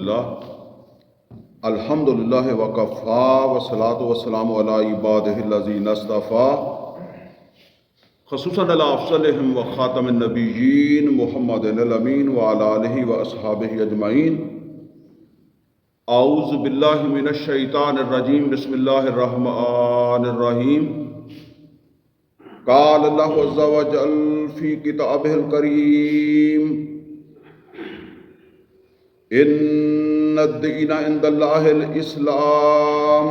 للہ الحمدللہ وکفا والصلاۃ والسلام علی عبادہ الذین اصطفیٰ خصوصاً علی افضلہم وخاتم النبیین محمد الامین وعلی آلہ واصحابہ اجمعین۔ اعوذ باللہ من الشیطان الرجیم، بسم اللہ الرحمن الرحیم۔ قال اللہ عز وجل فی کتابہ الکریم ان الدین عند اللہ الاسلام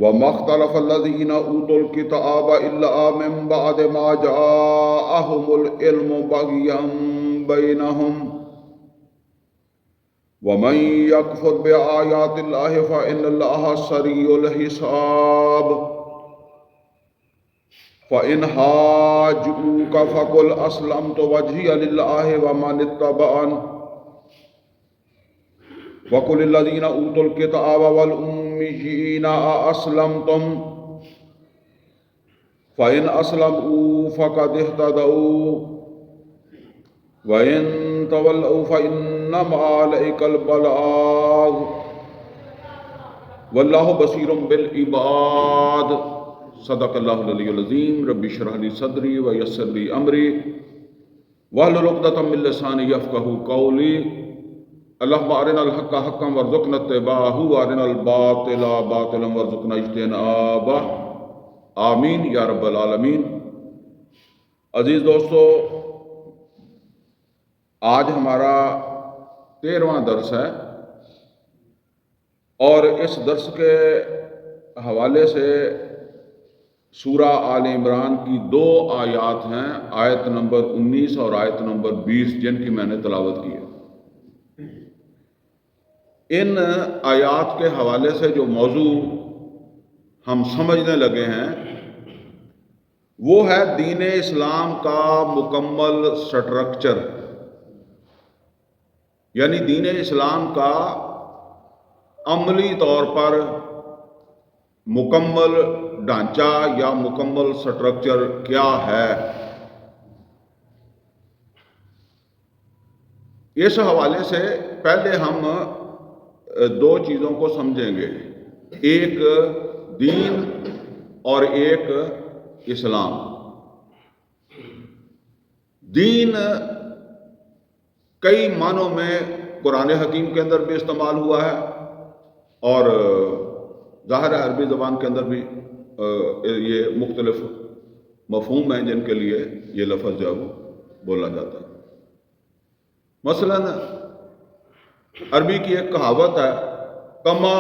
وما اختلف الذین اوتوا الکتاب الا من بعد ما جاءهم العلم بغیا بینہم ومن یکفر بآیات اللہ فإن اللہ سریع الحساب۔ فَإِنْ حَاجُّوكَ فَقُلْ أَسْلَمْتُ وَجْهِيَ لِلَّهِ وَمَنِ اتَّبَعَنِ وَقُلِ الَّذِينَ أُوتُوا الْكِتَابَ وَالْأُمِّيِّينَ أَأَسْلَمْتُمْ فَإِنْ أَسْلَمُوا فَقَدِ اهْتَدَوْا وَإِنْ تَوَلَّوْا فَإِنَّمَا عَلَيْكَ الْبَلَاغُ وَاللَّهُ بَصِيرٌ بِالْعِبَادِ۔ صدق اللہ العلی العظیم۔ رب اشرح لی صدری ویسر لی امری واحلل عقدۃ من لسانی یفقہوا قولی۔ اللہم ارنا الحق حقا وارزقنا اتباعہ وارنا الباطل باطلا وارزقنا اجتنابہ، آمین یا رب العالمین۔ عزیز دوستو، آج ہمارا 13واں درس ہے اور اس درس کے حوالے سے سورہ آل عمران کی 2 آیات ہیں، آیت نمبر 19 اور آیت نمبر 20، جن کی میں نے تلاوت کی ہے۔ ان آیات کے حوالے سے جو موضوع ہم سمجھنے لگے ہیں وہ ہے دین اسلام کا مکمل سٹرکچر، یعنی دین اسلام کا عملی طور پر مکمل ڈھانچہ یا مکمل سٹرکچر کیا ہے۔ اس حوالے سے پہلے ہم 2 چیزوں کو سمجھیں گے، ایک دین اور ایک اسلام۔ دین کئی معنوں میں قرآن حکیم کے اندر بھی استعمال ہوا ہے اور ظاہر ہے عربی زبان کے اندر بھی یہ مختلف مفہوم ہیں جن کے لیے یہ لفظ جو ہے وہ بولا جاتا ہے۔ مثلا عربی کی ایک کہاوت ہے، کما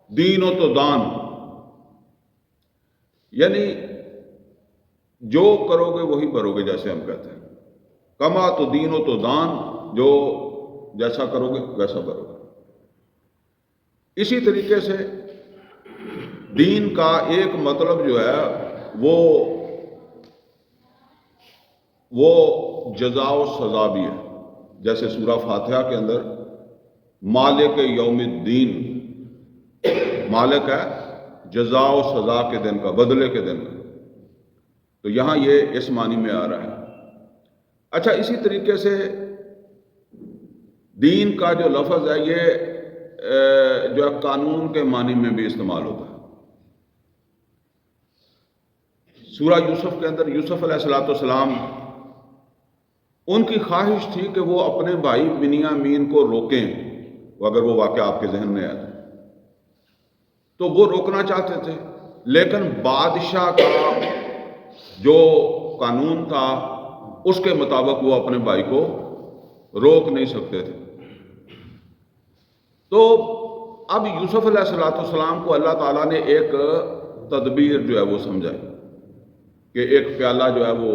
دین و تو دان، یعنی جو کرو گے وہی بھرو گے، جیسے ہم کہتے ہیں کما تو دین و تو دان، جو جیسا کرو گے ویسا بھرو گے۔ اسی طریقے سے دین کا ایک مطلب جو ہے وہ جزا و سزا بھی ہے، جیسے سورہ فاتحہ کے اندر مالک یوم الدین، مالک ہے جزا و سزا کے دن کا، بدلے کے دن کا، تو یہاں یہ اس معنی میں آ رہا ہے۔ اچھا، اسی طریقے سے دین کا جو لفظ ہے یہ جو ہے قانون کے معنی میں بھی استعمال ہوتا ہے۔ سورہ یوسف کے اندر یوسف علیہ السلام، ان کی خواہش تھی کہ وہ اپنے بھائی بنیامین کو روکیں، اگر وہ واقعہ آپ کے ذہن میں آیا تو وہ روکنا چاہتے تھے، لیکن بادشاہ کا جو قانون تھا اس کے مطابق وہ اپنے بھائی کو روک نہیں سکتے تھے۔ تو اب یوسف علیہ السلام کو اللہ تعالیٰ نے ایک تدبیر جو ہے وہ سمجھائی کہ ایک پیالہ جو ہے وہ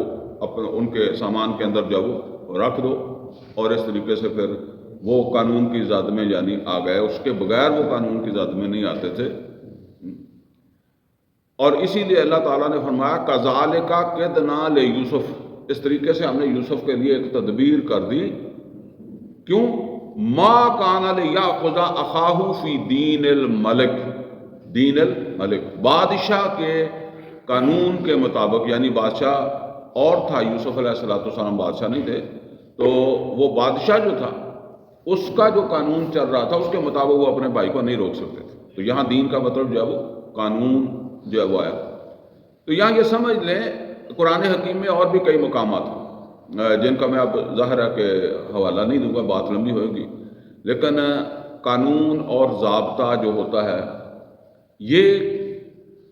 ان کے سامان کے اندر جو ہے وہ رکھ دو، اور اس طریقے سے پھر وہ قانون کی زد میں یعنی آ گئے، اس کے بغیر وہ قانون کی زد میں نہیں آتے تھے۔ اور اسی لیے اللہ تعالیٰ نے فرمایا کذالک کدنا لیوسف، اس طریقے سے ہم نے یوسف کے لیے ایک تدبیر کر دی۔ کیوں؟ ما کان لیأخذ اخاہ فی دین الملک، دین الملک، بادشاہ کے قانون کے مطابق، یعنی بادشاہ اور تھا، یوسف علیہ السلام بادشاہ نہیں تھے، تو وہ بادشاہ جو تھا اس کا جو قانون چل رہا تھا اس کے مطابق وہ اپنے بھائی کو نہیں روک سکتے تھے. تو یہاں دین کا مطلب جو ہے وہ قانون جو ہے وہ آیا. تو یہاں یہ سمجھ لیں قرآن حکیم میں اور بھی کئی مقامات ہیں جن کا میں اب ظاہر ہے کہ حوالہ نہیں دوں گا، بات لمبی ہوئے گی، لیکن قانون اور ضابطہ جو ہوتا ہے یہ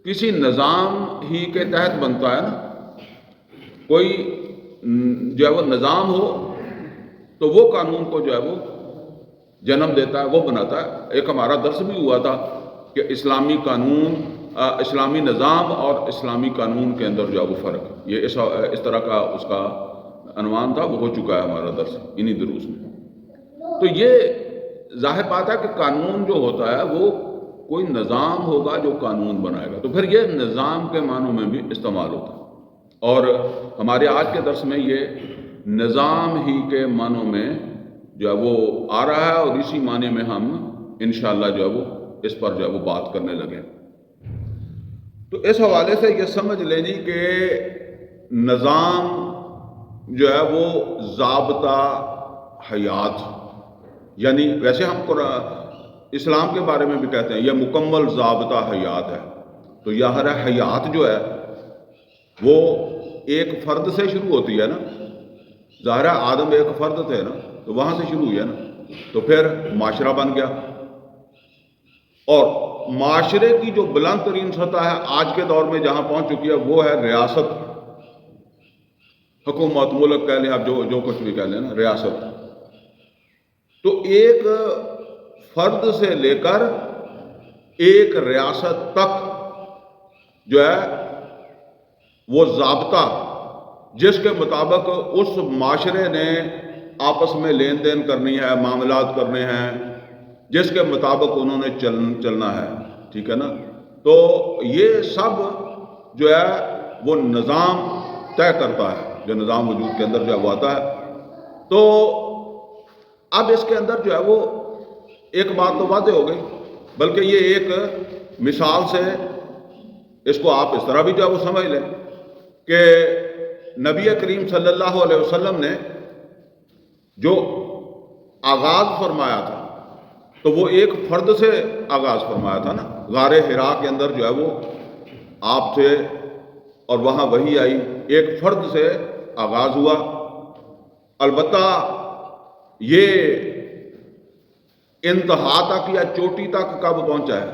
کسی نظام ہی کے تحت بنتا ہے نا. کوئی جو ہے وہ نظام ہو تو وہ قانون کو جو ہے وہ جنم دیتا ہے، وہ بناتا ہے. ایک ہمارا درس بھی ہوا تھا کہ اسلامی قانون، اسلامی نظام اور اسلامی قانون کے اندر جو ہے وہ فرق، یہ اس طرح کا اس کا عنوان تھا، وہ ہو چکا ہے ہمارا درس انہی دروس میں. تو یہ ظاہر بات ہے کہ قانون جو ہوتا ہے وہ کوئی نظام ہوگا جو قانون بنائے گا، تو پھر یہ نظام کے معنوں میں بھی استعمال ہوتا ہے. اور ہمارے آج کے درس میں یہ نظام ہی کے معنوں میں جو ہے وہ آ رہا ہے، اور اسی معنی میں ہم انشاءاللہ جو ہے وہ اس پر جو ہے وہ بات کرنے لگے. تو اس حوالے سے یہ سمجھ لیں جی کہ نظام جو ہے وہ ضابطہ حیات، یعنی ویسے ہم اسلام کے بارے میں بھی کہتے ہیں یہ مکمل ضابطہ حیات ہے. تو یہ ہر حیات جو ہے وہ ایک فرد سے شروع ہوتی ہے نا. ظاہر ہے آدم ایک فرد تھے نا، تو وہاں سے شروع ہوئی ہے نا. تو پھر معاشرہ بن گیا، اور معاشرے کی جو بلند ترین سطح ہے آج کے دور میں جہاں پہنچ چکی ہے وہ ہے ریاست، حکومت، ملک کہہ لیں آپ، جو کچھ بھی کہہ لیں نا، ریاست. تو ایک فرد سے لے کر ایک ریاست تک جو ہے وہ ضابطہ جس کے مطابق اس معاشرے نے آپس میں لین دین کرنی ہے، معاملات کرنے ہیں، جس کے مطابق انہوں نے چلنا ہے، ٹھیک ہے نا. تو یہ سب جو ہے وہ نظام طے کرتا ہے، جو نظام وجود کے اندر جو ہے وہ آتا ہے. تو اب اس کے اندر جو ہے وہ ایک بات تو واضح ہو گئی، بلکہ یہ ایک مثال سے اس کو آپ اس طرح بھی جو ہے وہ سمجھ لیں کہ نبی کریم صلی اللہ علیہ وسلم نے جو آغاز فرمایا تھا تو وہ ایک فرد سے آغاز فرمایا تھا نا. غار حرا کے اندر جو ہے وہ آپ تھے اور وہاں وحی آئی، ایک فرد سے آغاز ہوا. البتہ یہ انتہا تک یا چوٹی تک کب پہنچا ہے؟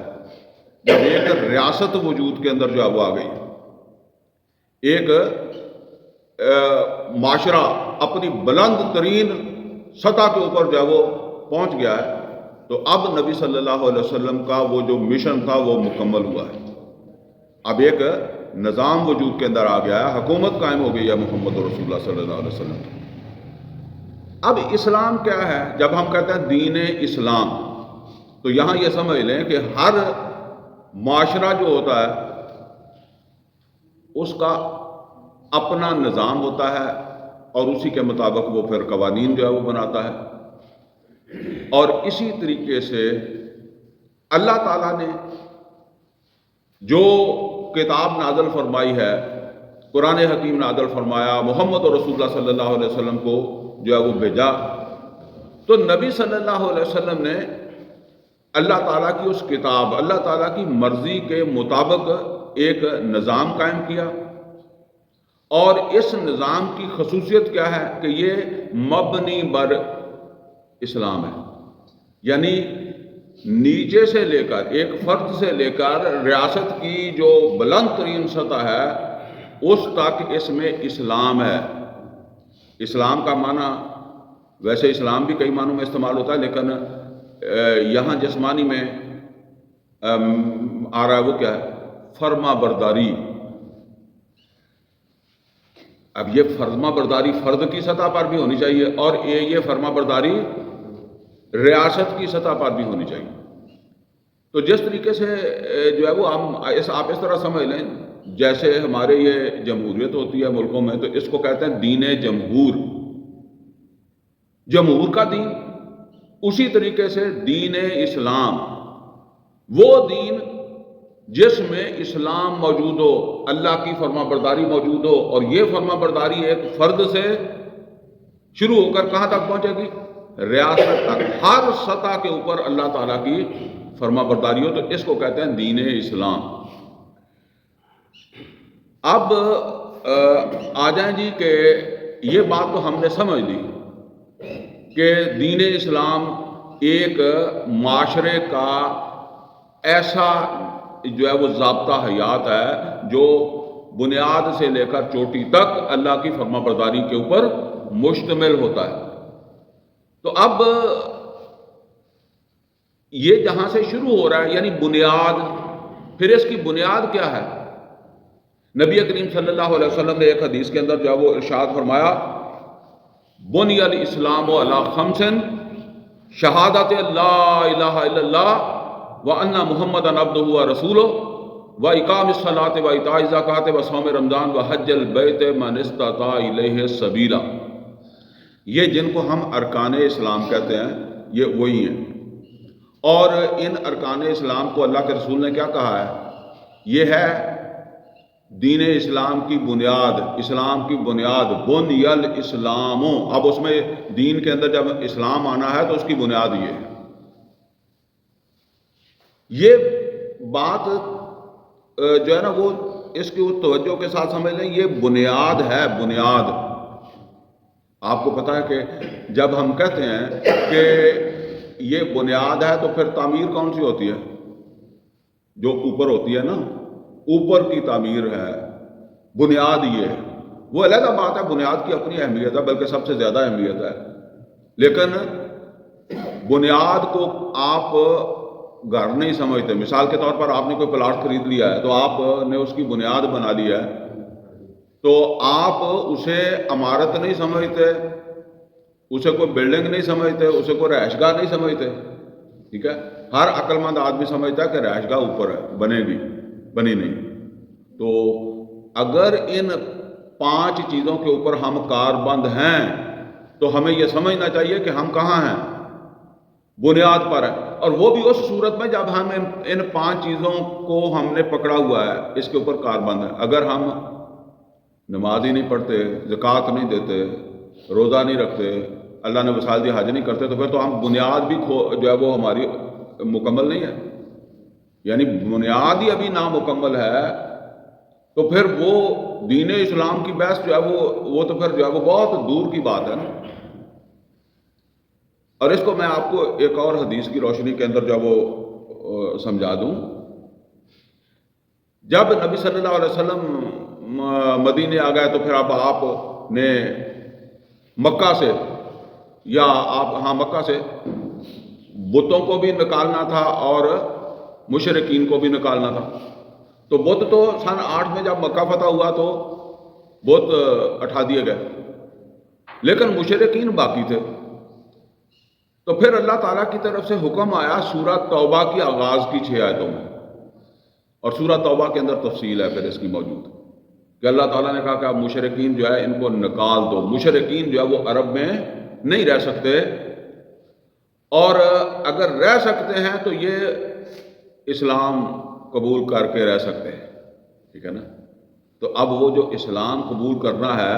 جب ایک ریاست وجود کے اندر جو ہے وہ آ گئی، ایک معاشرہ اپنی بلند ترین سطح کے اوپر جو ہے وہ پہنچ گیا ہے. تو اب نبی صلی اللہ علیہ وسلم کا وہ جو مشن تھا وہ مکمل ہوا ہے. اب ایک نظام وجود کے اندر آ گیا ہے، حکومت قائم ہو گئی ہے محمد رسول اللہ صلی اللہ علیہ وسلم کی. اب اسلام کیا ہے؟ جب ہم کہتے ہیں دین اسلام، تو یہاں یہ سمجھ لیں کہ ہر معاشرہ جو ہوتا ہے اس کا اپنا نظام ہوتا ہے، اور اسی کے مطابق وہ پھر قوانین جو ہے وہ بناتا ہے. اور اسی طریقے سے اللہ تعالیٰ نے جو کتاب نازل فرمائی ہے، قرآن حکیم نازل فرمایا، محمد رسول اللہ صلی اللہ علیہ وسلم کو جو ہے وہ بھیجا، تو نبی صلی اللہ علیہ وسلم نے اللہ تعالیٰ کی اس کتاب، اللہ تعالیٰ کی مرضی کے مطابق ایک نظام قائم کیا. اور اس نظام کی خصوصیت کیا ہے کہ یہ مبنی بر اسلام ہے. یعنی نیچے سے لے کر، ایک فرد سے لے کر ریاست کی جو بلند ترین سطح ہے اس تک اس میں اسلام ہے. اسلام کا معنی ویسے اسلام بھی کئی معنوں میں استعمال ہوتا ہے، لیکن یہاں جس معنی میں آ رہا ہے وہ کیا ہے؟ فرما برداری. اب یہ فرما برداری فرد کی سطح پر بھی ہونی چاہیے، اور یہ فرما برداری ریاست کی سطح پر بھی ہونی چاہیے. تو جس طریقے سے جو ہے وہ آپ اس طرح سمجھ لیں جیسے ہمارے یہ جمہوریت ہوتی ہے ملکوں میں، تو اس کو کہتے ہیں دین جمہور، جمہور کا دین. اسی طریقے سے دین اسلام وہ دین جس میں اسلام موجود ہو، اللہ کی فرما برداری موجود ہو، اور یہ فرما برداری ایک فرد سے شروع ہو کر کہاں تک پہنچے گی؟ ریاست تک، ہر سطح کے اوپر اللہ تعالیٰ کی فرما برداری ہو، تو اس کو کہتے ہیں دین اسلام۔ اب آ جائیں جی کہ یہ بات تو ہم نے سمجھ لی کہ دین اسلام ایک معاشرے کا ایسا جو ہے وہ ضابطہ حیات ہے جو بنیاد سے لے کر چوٹی تک اللہ کی فرما برداری کے اوپر مشتمل ہوتا ہے۔ تو اب یہ جہاں سے شروع ہو رہا ہے یعنی بنیاد، پھر اس کی بنیاد کیا ہے؟ نبی کریم صلی اللہ علیہ وسلم نے ایک حدیث کے اندر جو ہے وہ ارشاد فرمایا، بنی الاسلام علی خمس، شہادت لا الہ الا اللہ وان محمدا عبدہ ورسولہ واقام الصلاۃ وایتاء الزکوٰۃ وصوم رمضان وحج البیت من استطاع الیہ سبیلا۔ یہ جن کو ہم ارکان اسلام کہتے ہیں یہ وہی ہیں، اور ان ارکان اسلام کو اللہ کے رسول نے کیا کہا ہے؟ یہ ہے دین اسلام کی بنیاد، اسلام کی بنیاد، بنی الاسلام۔ اب اس میں دین کے اندر جب اسلام آنا ہے تو اس کی بنیاد یہ ہے۔ یہ بات جو ہے نا وہ اس کی توجہ کے ساتھ سمجھ لیں، یہ بنیاد ہے، بنیاد۔ آپ کو پتا ہے کہ جب ہم کہتے ہیں کہ یہ بنیاد ہے تو پھر تعمیر کون سی ہوتی ہے؟ جو اوپر ہوتی ہے نا، اوپر کی تعمیر ہے، بنیاد یہ ہے۔ وہ علیحدہ بات ہے، بنیاد کی اپنی اہمیت ہے، بلکہ سب سے زیادہ اہمیت ہے، لیکن بنیاد کو آپ گھر نہیں سمجھتے۔ مثال کے طور پر آپ نے کوئی پلاٹ خرید لیا ہے تو آپ نے اس کی بنیاد بنا لی ہے، تو آپ اسے عمارت نہیں سمجھتے، اسے کوئی بلڈنگ نہیں سمجھتے، اسے کوئی رہائش گاہ نہیں سمجھتے، ٹھیک ہے؟ ہر عقل مند آدمی سمجھتا ہے کہ رہائش گاہ اوپر ہے، بنے گی، بنی نہیں۔ تو اگر ان 5 چیزوں کے اوپر ہم کاربند ہیں تو ہمیں یہ سمجھنا چاہیے کہ ہم کہاں ہیں؟ بنیاد پر ہے، اور وہ بھی اس صورت میں جب ہم ان 5 چیزوں کو ہم نے پکڑا ہوا ہے، اس کے اوپر کاربند ہے۔ اگر ہم نماز ہی نہیں پڑھتے، زکوٰۃ نہیں دیتے، روزہ نہیں رکھتے، اللہ نے وسائل دی حج نہیں کرتے، تو پھر تو ہم بنیاد بھی جو ہے وہ ہماری مکمل نہیں ہے، یعنی بنیاد ہی ابھی نامکمل ہے، تو پھر وہ دین اسلام کی بحث جو ہے وہ تو پھر جو ہے وہ بہت دور کی بات ہے نا۔ اور اس کو میں آپ کو ایک اور حدیث کی روشنی کے اندر جو ہے وہ سمجھا دوں۔ جب نبی صلی اللہ علیہ وسلم مدینے آ گئے تو پھر اب آپ نے مکہ سے مکہ سے بتوں کو بھی نکالنا تھا اور مشرکین کو بھی نکالنا تھا۔ تو بت تو سن 8 میں جب مکہ فتح ہوا تو بت اٹھا دیے گئے، لیکن مشرکین باقی تھے۔ تو پھر اللہ تعالیٰ کی طرف سے حکم آیا سورہ توبہ کی آغاز کی 6 آیتوں میں، اور سورہ توبہ کے اندر تفصیل ہے پھر اس کی موجود، کہ اللہ تعالیٰ نے کہا کہ اب مشرکین جو ہے ان کو نکال دو۔ مشرکین جو ہے وہ عرب میں نہیں رہ سکتے، اور اگر رہ سکتے ہیں تو یہ اسلام قبول کر کے رہ سکتے ہیں، ٹھیک ہے نا؟ تو اب وہ جو اسلام قبول کرنا ہے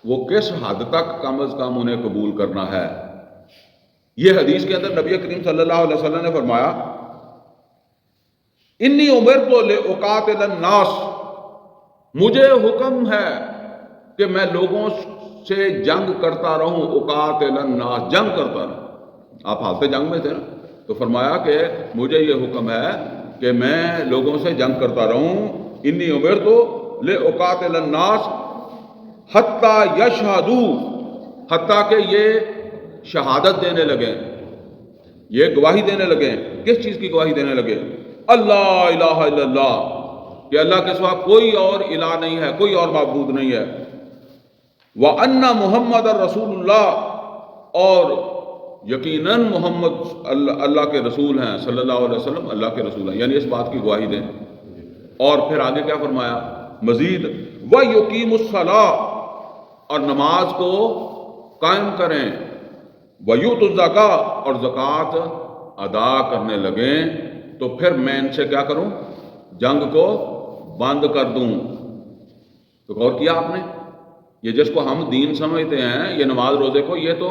وہ کس حد تک کم از کم انہیں قبول کرنا ہے؟ یہ حدیث کے اندر نبی کریم صلی اللہ علیہ وسلم نے فرمایا، انی امرت لاقاتل الناس، مجھے حکم ہے کہ میں لوگوں سے جنگ کرتا رہوں، اقاتل الناس، جنگ کرتا رہوں۔ آپ حالت جنگ میں تھے نا، تو فرمایا کہ مجھے یہ حکم ہے کہ میں لوگوں سے جنگ کرتا رہوں، انی امرت لاقاتل الناس حتی یشہدوا، حتیٰ کہ یہ شہادت دینے لگیں، یہ گواہی دینے لگیں۔ کس چیز کی گواہی دینے لگے؟ اللہ الہ الا اللہ، کہ اللہ کے سوا کوئی اور الہ نہیں ہے، کوئی اور معبود نہیں ہے، وَأَنَّ مُحَمَّدَ رَسُولُ اللَّهِ، اور یقیناً محمد اللہ کے رسول ہیں، صلی اللہ علیہ وسلم اللہ کے رسول ہیں، یعنی اس بات کی گواہی دیں۔ اور پھر آگے کیا فرمایا مزید؟ وَيُقِيمُ الصَّلَاةَ، اور نماز کو قائم کریں، وَيُؤْتُوا الزَّكَاةَ، اور زکوٰۃ ادا کرنے لگیں۔ تو پھر میں ان سے کیا کروں؟ جنگ کو بند کر دوں۔ تو غور کیا آپ نے یہ جس کو ہم دین سمجھتے ہیں، یہ نماز روزے کو، یہ تو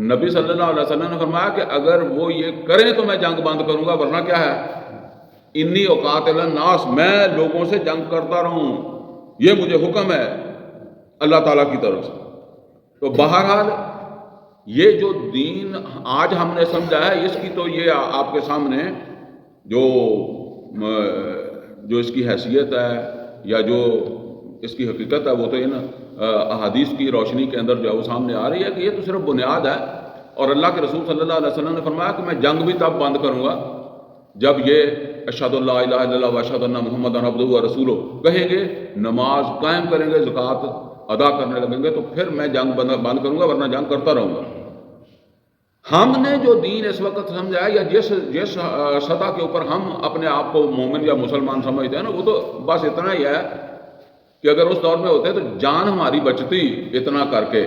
نبی صلی اللہ علیہ وسلم نے فرمایا کہ اگر وہ یہ کریں تو میں جنگ بند کروں گا، ورنہ کیا ہے، انی اقاتل الناس، میں لوگوں سے جنگ کرتا رہوں، یہ مجھے حکم ہے اللہ تعالیٰ کی طرف سے۔ تو بہرحال یہ جو دین آج ہم نے سمجھا ہے، اس کی تو یہ آپ کے سامنے جو اس کی حیثیت ہے یا جو اس کی حقیقت ہے، وہ تو ان احادیث کی روشنی کے اندر جو ہے وہ سامنے آ رہی ہے کہ یہ تو صرف بنیاد ہے، اور اللہ کے رسول صلی اللہ علیہ وسلم نے فرمایا کہ میں جنگ بھی تب بند کروں گا جب یہ اشہد اللہ الہ الا اللہ و اشہد ان محمد عبدہ و رسولہ کہیں گے، نماز قائم کریں گے، زکوٰۃ ادا کرنے لگیں گے، تو پھر میں جنگ بند کروں گا، ورنہ جنگ کرتا رہوں گا۔ ہم نے جو دین اس وقت سمجھا ہے، یا جس سطح کے اوپر ہم اپنے آپ کو مومن یا مسلمان سمجھتے ہیں نا، وہ تو بس اتنا ہی ہے کہ اگر اس دور میں ہوتے تو جان ہماری بچتی اتنا کر کے۔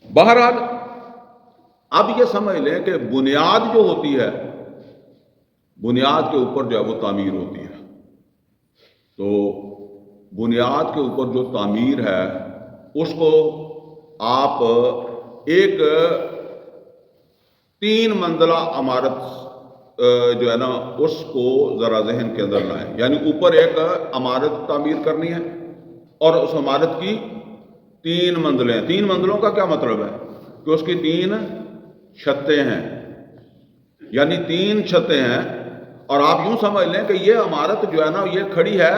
بہرحال اب یہ سمجھ لیں کہ بنیاد جو ہوتی ہے، بنیاد کے اوپر جو ہے وہ تعمیر ہوتی ہے۔ تو بنیاد کے اوپر جو تعمیر ہے، اس کو آپ ایک 3 منزلہ عمارت جو ہے نا، اس کو ذرا ذہن کے اندر لائیں۔ یعنی اوپر ایک عمارت تعمیر کرنی ہے، اور اس عمارت کی 3 منزلیں ہیں۔ 3 منزلوں کا کیا مطلب ہے کہ اس کی 3 چھتیں ہیں، یعنی 3 چھتیں ہیں، اور آپ یوں سمجھ لیں کہ یہ عمارت جو ہے نا، یہ کھڑی ہے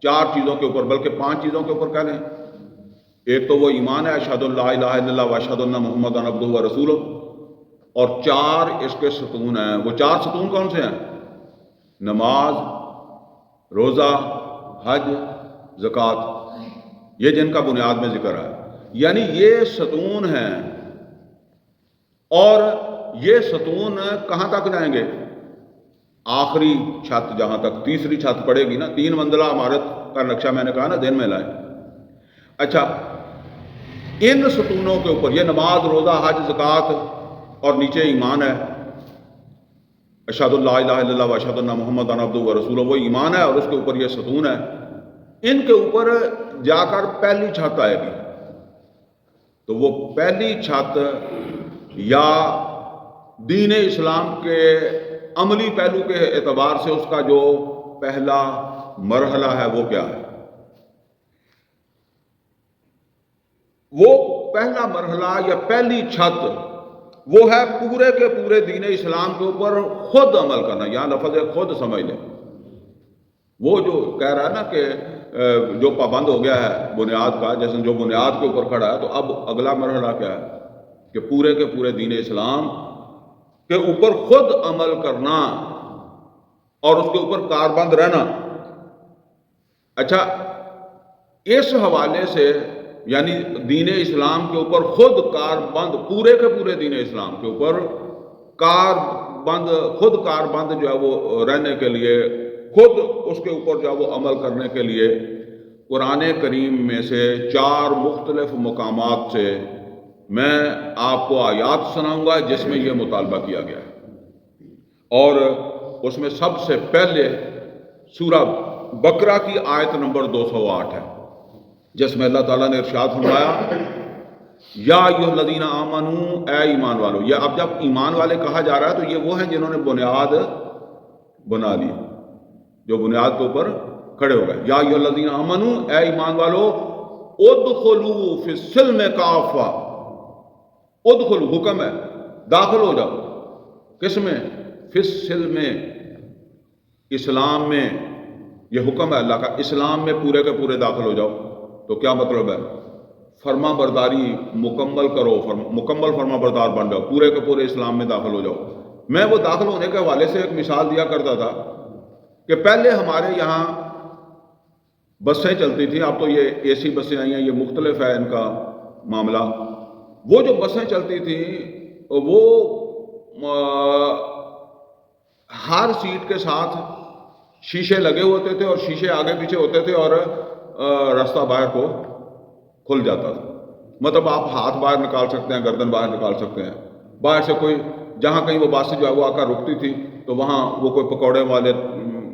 4 چیزوں کے اوپر، بلکہ 5 چیزوں کے اوپر کہہ لیں۔ ایک تو وہ ایمان ہے، اشہد اللہ الہ الا اللہ و اشہد ان محمد عبدہ و رسولہ، اور 4 اس کے ستون ہیں۔ وہ 4 ستون کون سے ہیں؟ نماز، روزہ، حج، زکوٰۃ، یہ جن کا بنیاد میں ذکر ہے، یعنی یہ ستون ہیں۔ اور یہ ستون کہاں تک جائیں گے؟ آخری چھت جہاں تک تیسری چھت پڑے گی نا، 3 منزلہ عمارت کا نقشہ میں نے کہا نا، ذہن میں لائیں۔ اچھا، ان ستونوں کے اوپر یہ نماز، روزہ، حج، زکوٰۃ، اور نیچے ایمان ہے، اشہد اللہ الہ الا اللہ و اشہد ان محمد عبدہ و رسولہ، وہ ایمان ہے، اور اس کے اوپر یہ ستون ہے۔ ان کے اوپر جا کر پہلی چھت آئے گی، تو وہ پہلی چھت یا دین اسلام کے عملی پہلو کے اعتبار سے اس کا جو پہلا مرحلہ ہے وہ کیا ہے؟ وہ پہلا مرحلہ یا پہلی چھت وہ ہے پورے کے پورے دین اسلام کے اوپر خود عمل کرنا۔ یہاں لفظ ہے خود، سمجھ لیں۔ وہ جو کہہ رہا ہے نا کہ جو پابند ہو گیا ہے بنیاد کا، جیسے جو بنیاد کے اوپر کھڑا ہے، تو اب اگلا مرحلہ کیا ہے کہ پورے کے پورے دین اسلام کے اوپر خود عمل کرنا اور اس کے اوپر کاربند رہنا۔ اچھا، اس حوالے سے یعنی دین اسلام کے اوپر خود کاربند، پورے کے پورے دین اسلام کے اوپر خود کاربند جو ہے وہ رہنے کے لیے، خود اس کے اوپر جو ہے وہ عمل کرنے کے لیے، قرآن کریم میں سے 4 مختلف مقامات سے میں آپ کو آیات سناؤں گا جس میں یہ مطالبہ کیا گیا ہے۔ اور اس میں سب سے پہلے سورہ بقرہ کی آیت نمبر 208 ہے، جس میں اللہ تعالیٰ نے ارشاد فرمایا، یا ایھا الذین آمنوا، اے ایمان والو۔ یہ اب جب ایمان والے کہا جا رہا ہے تو یہ وہ ہیں جنہوں نے بنیاد بنا لی، جو بنیاد کے اوپر کھڑے ہو گئے۔ یا ایھا الذین آمنوا، اے ایمان والو، ادخلوا فی السلم کافہ۔ ادخلوا حکم ہے، داخل ہو جاؤ، کس میں؟ فی السلم، اسلام میں۔ یہ حکم ہے اللہ کا، اسلام میں پورے کے پورے داخل ہو جاؤ۔ تو کیا مطلب ہے؟ فرما برداری مکمل کرو، مکمل فرما بردار بن جاؤ، پورے کے پورے اسلام میں داخل ہو جاؤ۔ میں وہ داخل ہونے کے حوالے سے ایک مثال دیا کرتا تھا کہ پہلے ہمارے یہاں بسیں چلتی تھیں، اب تو یہ اے سی بسیں آئی ہیں، یہ مختلف ہے ان کا معاملہ۔ وہ جو بسیں چلتی تھیں وہ ہر سیٹ کے ساتھ شیشے لگے ہوتے تھے، اور شیشے آگے پیچھے ہوتے تھے، اور راستہ باہر کو کھل جاتا تھا۔ مطلب آپ ہاتھ باہر نکال سکتے ہیں، گردن باہر نکال سکتے ہیں۔ باہر سے کوئی جہاں کہیں وہ بس جو ہے وہ آ کر رکتی تھی تو وہاں وہ کوئی پکوڑے والے،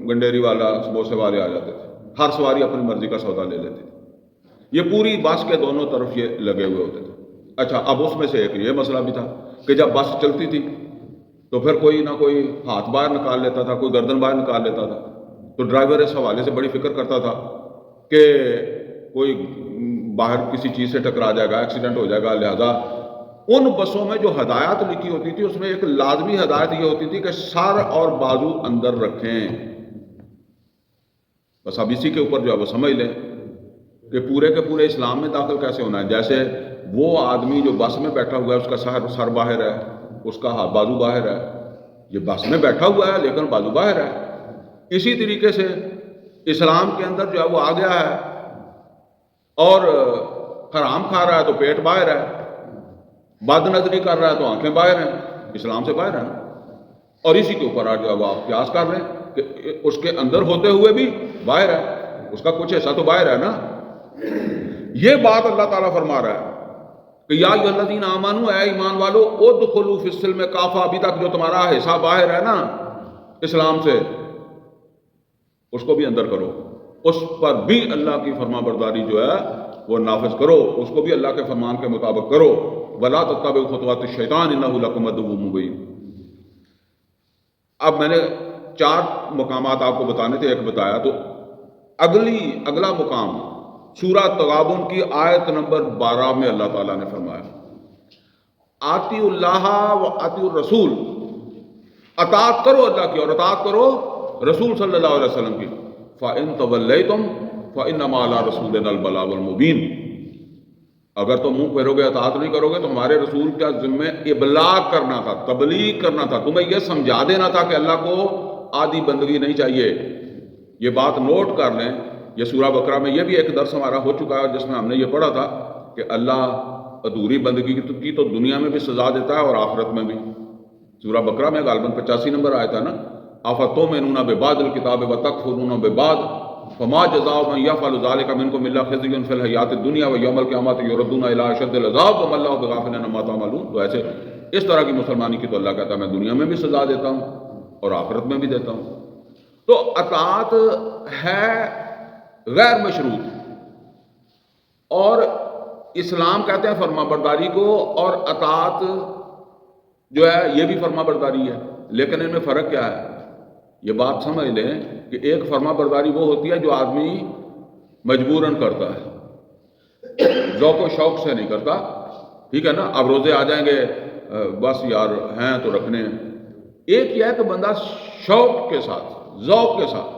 گنڈیری والا، سموسے والے آ جاتے تھے۔ ہر سواری اپنی مرضی کا سودا لے لیتی تھی۔ یہ پوری بس کے دونوں طرف یہ لگے ہوئے ہوتے تھے. اچھا، اب اس میں سے ایک یہ مسئلہ بھی تھا کہ جب بس چلتی تھی تو پھر کوئی نہ کوئی ہاتھ باہر نکال لیتا تھا، کوئی گردن باہر نکال لیتا تھا. تو ڈرائیور اس حوالے سے بڑی فکر کرتا تھا کہ کوئی باہر کسی چیز سے ٹکرا جائے گا، ایکسیڈنٹ ہو جائے گا. لہذا ان بسوں میں جو ہدایات لکھی ہوتی تھی اس میں ایک لازمی ہدایت یہ ہوتی تھی کہ سر اور بازو اندر رکھیں. بس اب اسی کے اوپر جو ہے وہ سمجھ لیں کہ پورے کے پورے اسلام میں داخل کیسے ہونا ہے. جیسے وہ آدمی جو بس میں بیٹھا ہوا ہے اس کا سر باہر ہے، اس کا بازو باہر ہے. یہ بس میں بیٹھا ہوا ہے لیکن بازو باہر ہے. اسی طریقے سے اسلام کے اندر جو ہے وہ آ گیا ہے اور حرام کھا رہا ہے تو پیٹ باہر ہے، بد نظری کر رہا ہے تو آنکھیں باہر ہیں، اسلام سے باہر ہیں. اور اسی کے اوپر آج اب آپ قیاس کر رہے ہیں کہ اس کے اندر ہوتے ہوئے بھی باہر ہے، اس کا کچھ حصہ تو باہر ہے نا. یہ بات اللہ تعالیٰ فرما رہا ہے کہ یا ایھا الذین آمنوا، اے ایمان والو، ادخلوا فی السلم کافہ. ابھی تک جو تمہارا حصہ باہر ہے نا اسلام سے، اس کو بھی اندر کرو. اس پر بھی اللہ کی فرما برداری جو ہے وہ نافذ کرو، اس کو بھی اللہ کے فرمان کے مطابق کرو. ولا تتبعوا خطوات الشیطان انہ لکم عدو مبین. اب میں نے 4 مقامات آپ کو بتانے تھے، ایک بتایا. تو اگلا مقام سورہ تغابن کی آیت نمبر 12 میں اللہ تعالیٰ نے فرمایا آتی اللہ و آتی الرسول. اطاعت کرو اللہ کی اور اطاعت کرو رسول صلی اللہ علیہ وسلم کی. فَإِن تَوَلَّيْتُمْ فَإِنَّمَا عَلَىٰ رَسُولِنَا الْبَلَاغُ الْمُبِينُ. اگر تم منہ پھیرو گے، اطاعت نہیں کرو گے، تو ہمارے رسول کا ذمہ ابلاغ کرنا تھا، تبلیغ کرنا تھا، تمہیں یہ سمجھا دینا تھا کہ اللہ کو آدھی بندگی نہیں چاہیے. یہ بات نوٹ کر لیں. یہ سورہ بقرہ میں یہ بھی ایک درس ہمارا ہو چکا ہے جس میں ہم نے یہ پڑھا تھا کہ اللہ ادھوری بندگی کی تو دنیا میں بھی سزا دیتا ہے اور آخرت میں بھی. سورہ بقرہ میں غالباً 85 نمبر آیا تھا نا. افتؤمنون ببعض الکتاب وتکفرون ببعض فما جزاء من يفعل ذلك منكم الا خزي في الحیاۃ الدنیا ویوم القیامۃ یردون الی اشد العذاب وما اللہ بغافل عما تعملون. تو ایسے اس طرح کی مسلمانی کی تو اللہ کہتا ہے میں دنیا میں بھی سزا دیتا ہوں اور آخرت میں بھی دیتا ہوں. تو اطاعت ہے غیر مشروط، اور اسلام کہتے ہیں فرما برداری کو، اور اطاعت جو ہے یہ بھی فرما برداری ہے. لیکن ان میں فرق کیا ہے؟ یہ بات سمجھ لیں کہ ایک فرما برداری وہ ہوتی ہے جو آدمی مجبوراً کرتا ہے، ذوق و شوق سے نہیں کرتا. ٹھیک ہے نا، اب روزے آ جائیں گے بس یار ہیں تو رکھنے ہیں. ایک یہ ہے کہ بندہ شوق کے ساتھ، ذوق کے ساتھ،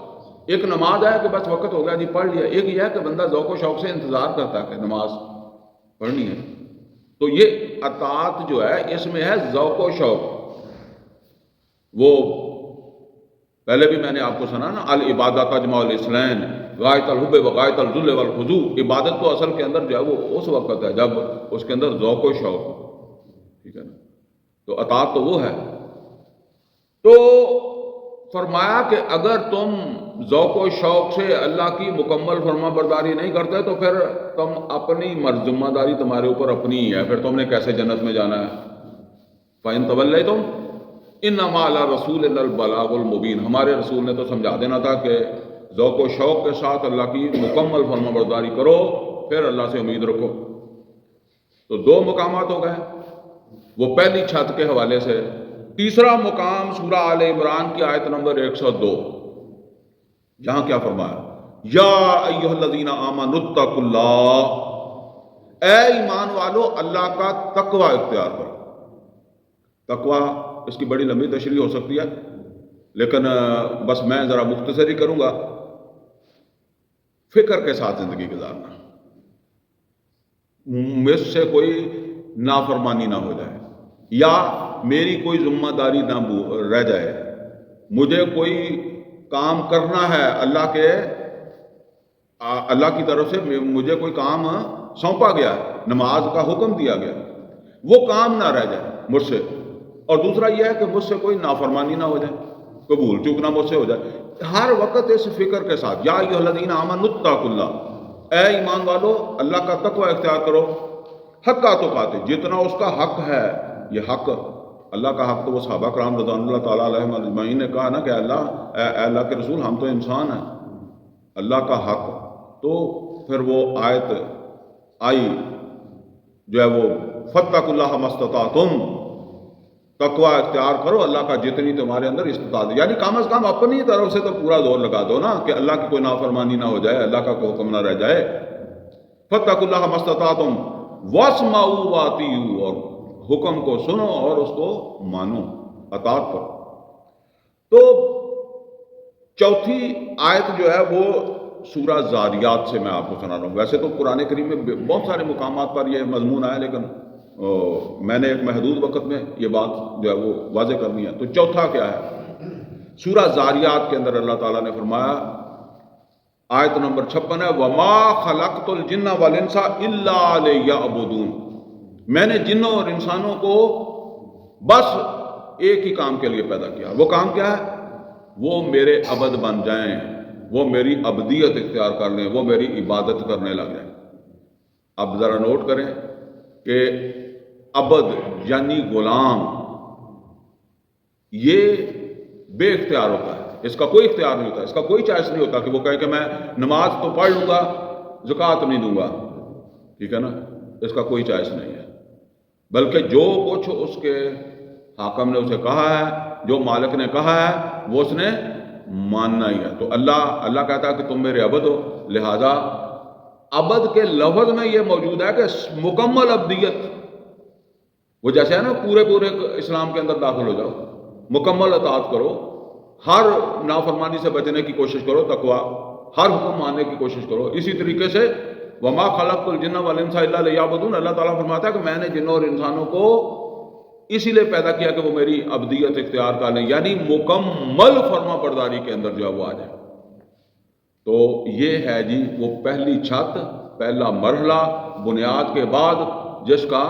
ایک نماز ہے کہ بس وقت ہو گیا جی پڑھ لیا. ایک یہ ہے کہ بندہ ذوق و شوق سے انتظار کرتا ہے کہ نماز پڑھنی ہے. تو یہ اطاعت جو ہے اس میں ہے ذوق و شوق. وہ پہلے بھی میں نے آپ کو سنا نا، العبادۃ تجمع الاصلین غایۃ الحب و غایۃ الذل والخضوع. عبادت تو اصل کے اندر جو ہے وہ اس وقت ہے جب اس کے اندر ذوق و شوق ہو. ٹھیک ہے نا. تو اطاعت تو وہ ہے. تو فرمایا کہ اگر تم ذوق و شوق سے اللہ کی مکمل فرما برداری نہیں کرتے تو پھر تم اپنی ذمہ داری تمہارے اوپر اپنی ہی ہے، پھر تم نے کیسے جنت میں جانا ہے. فَإِن تَوَلَّيْتُمْ اِنَّمَا عَلَىٰ رَسُولِنَا الْبَلَاغُ الْمُبِينُ. ہمارے رسول نے تو سمجھا دینا تھا کہ ذوق و شوق کے ساتھ اللہ کی مکمل فرما برداری کرو، پھر اللہ سے امید رکھو. تو 2 مقامات ہو گئے وہ پہلی چھت کے حوالے سے. تیسرا مقام سورہ آل عمران کی آیت نمبر 102، جہاں کیا فرمایا؟ یا ایھا الذین آمنوا اتقوا اللہ. اے ایمان والو اللہ کا تقوی اختیار کرو. تقوی اس کی بڑی لمبی تشریح ہو سکتی ہے، لیکن بس میں ذرا مختصر ہی کروں گا. فکر کے ساتھ زندگی گزارنا، مجھ سے کوئی نافرمانی نہ ہو جائے، یا میری کوئی ذمہ داری نہ رہ جائے. مجھے کوئی کام کرنا ہے اللہ کی طرف سے مجھے کوئی کام سونپا گیا ہے، نماز کا حکم دیا گیا، وہ کام نہ رہ جائے مجھ سے. اور دوسرا یہ ہے کہ مجھ سے کوئی نافرمانی نہ ہو جائے، کوئی بھول چوک نہ مجھ سے ہو جائے. ہر وقت اس فکر کے ساتھ یا ایھا الذین آمنوا اتقوا اللہ، اے ایمان والو اللہ کا تقوی اختیار کرو. حق تقاتے، جتنا اس کا حق ہے. یہ حق اللہ کا حق تو وہ صحابہ کرام رضوان اللہ تعالیٰ علیہم اجمعین نے کہا نا کہ اے اللہ کے رسول ہم تو انسان ہیں. اللہ کا حق تو پھر وہ آیت آئی جو ہے وہ فَاتَّقُوا اللَّهَ مَا اسْتَطَعْتُمْ، تقوی اختیار کرو اللہ کا جتنی تمہارے اندر استطاعت ہے، یعنی کم از کم اپنی طرف سے تو پورا زور لگا دو نا کہ اللہ کی کوئی نافرمانی نہ ہو جائے، اللہ کا کوئی حکم نہ رہ جائے۔ فَاتَّقُوا اللَّهَ مَا اسْتَطَعْتُمْ وَاسْمَعُوا وَأَطِیعُوا، اور حکم کو سنو اور اس کو مانو، اطاعت کرو۔ تو چوتھی آیت جو ہے وہ سورہ زاریات سے میں آپ کو سنا رہا ہوں۔ ویسے تو قرآن کریم میں بہت سارے مقامات پر یہ مضمون آیا، لیکن میں نے ایک محدود وقت میں یہ بات جو ہے وہ واضح کرنی ہے۔ تو چوتھا کیا ہے؟ سورہ زاریات کے اندر اللہ تعالیٰ نے فرمایا، آیت نمبر 56 ہے، وَمَا خَلَقْتُ الْجِنَّ وَالْإِنسَ إِلَّا لِيَعْبُدُونَ، میں نے جنوں اور انسانوں کو بس ایک ہی کام کے لیے پیدا کیا۔ وہ کام کیا ہے؟ وہ میرے عبد بن جائیں، وہ میری عبدیت اختیار کر لیں، وہ میری عبادت کرنے لگ جائیں۔ اب ذرا نوٹ کریں کہ عبد یعنی غلام یہ بے اختیار ہوتا ہے، اس کا کوئی اختیار نہیں ہوتا، اس کا کوئی چوائس نہیں ہوتا کہ وہ کہے کہ میں نماز تو پڑھ لوں گا زکوٰۃ نہیں دوں گا، ٹھیک ہے نا، اس کا کوئی چوائس نہیں ہے، بلکہ جو کچھ اس کے حاکم نے اسے کہا ہے، جو مالک نے کہا ہے، وہ اس نے ماننا ہی ہے۔ تو اللہ کہتا ہے کہ تم میرے عبد ہو، لہذا عبد کے لفظ میں یہ موجود ہے کہ مکمل عبدیت، وہ جیسے ہے نا پورے اسلام کے اندر داخل ہو جاؤ، مکمل اطاعت کرو، ہر نافرمانی سے بچنے کی کوشش کرو، تقوی، ہر حکم ماننے کی کوشش کرو۔ اسی طریقے سے وَمَا خَلَقْتُ الْجِنَّ وَالْإِنسَ إِلَّا لِيَعْبُدُونَ، اللہ تعالیٰ فرماتا ہے کہ میں نے جنوں اور انسانوں کو اسی لیے پیدا کیا کہ وہ میری عبدیت اختیار کر لیں، یعنی مکمل فرما برداری کے اندر جو ہے وہ آ جائے۔ تو یہ ہے جی وہ پہلی چھت، پہلا مرحلہ، بنیاد کے بعد جس کا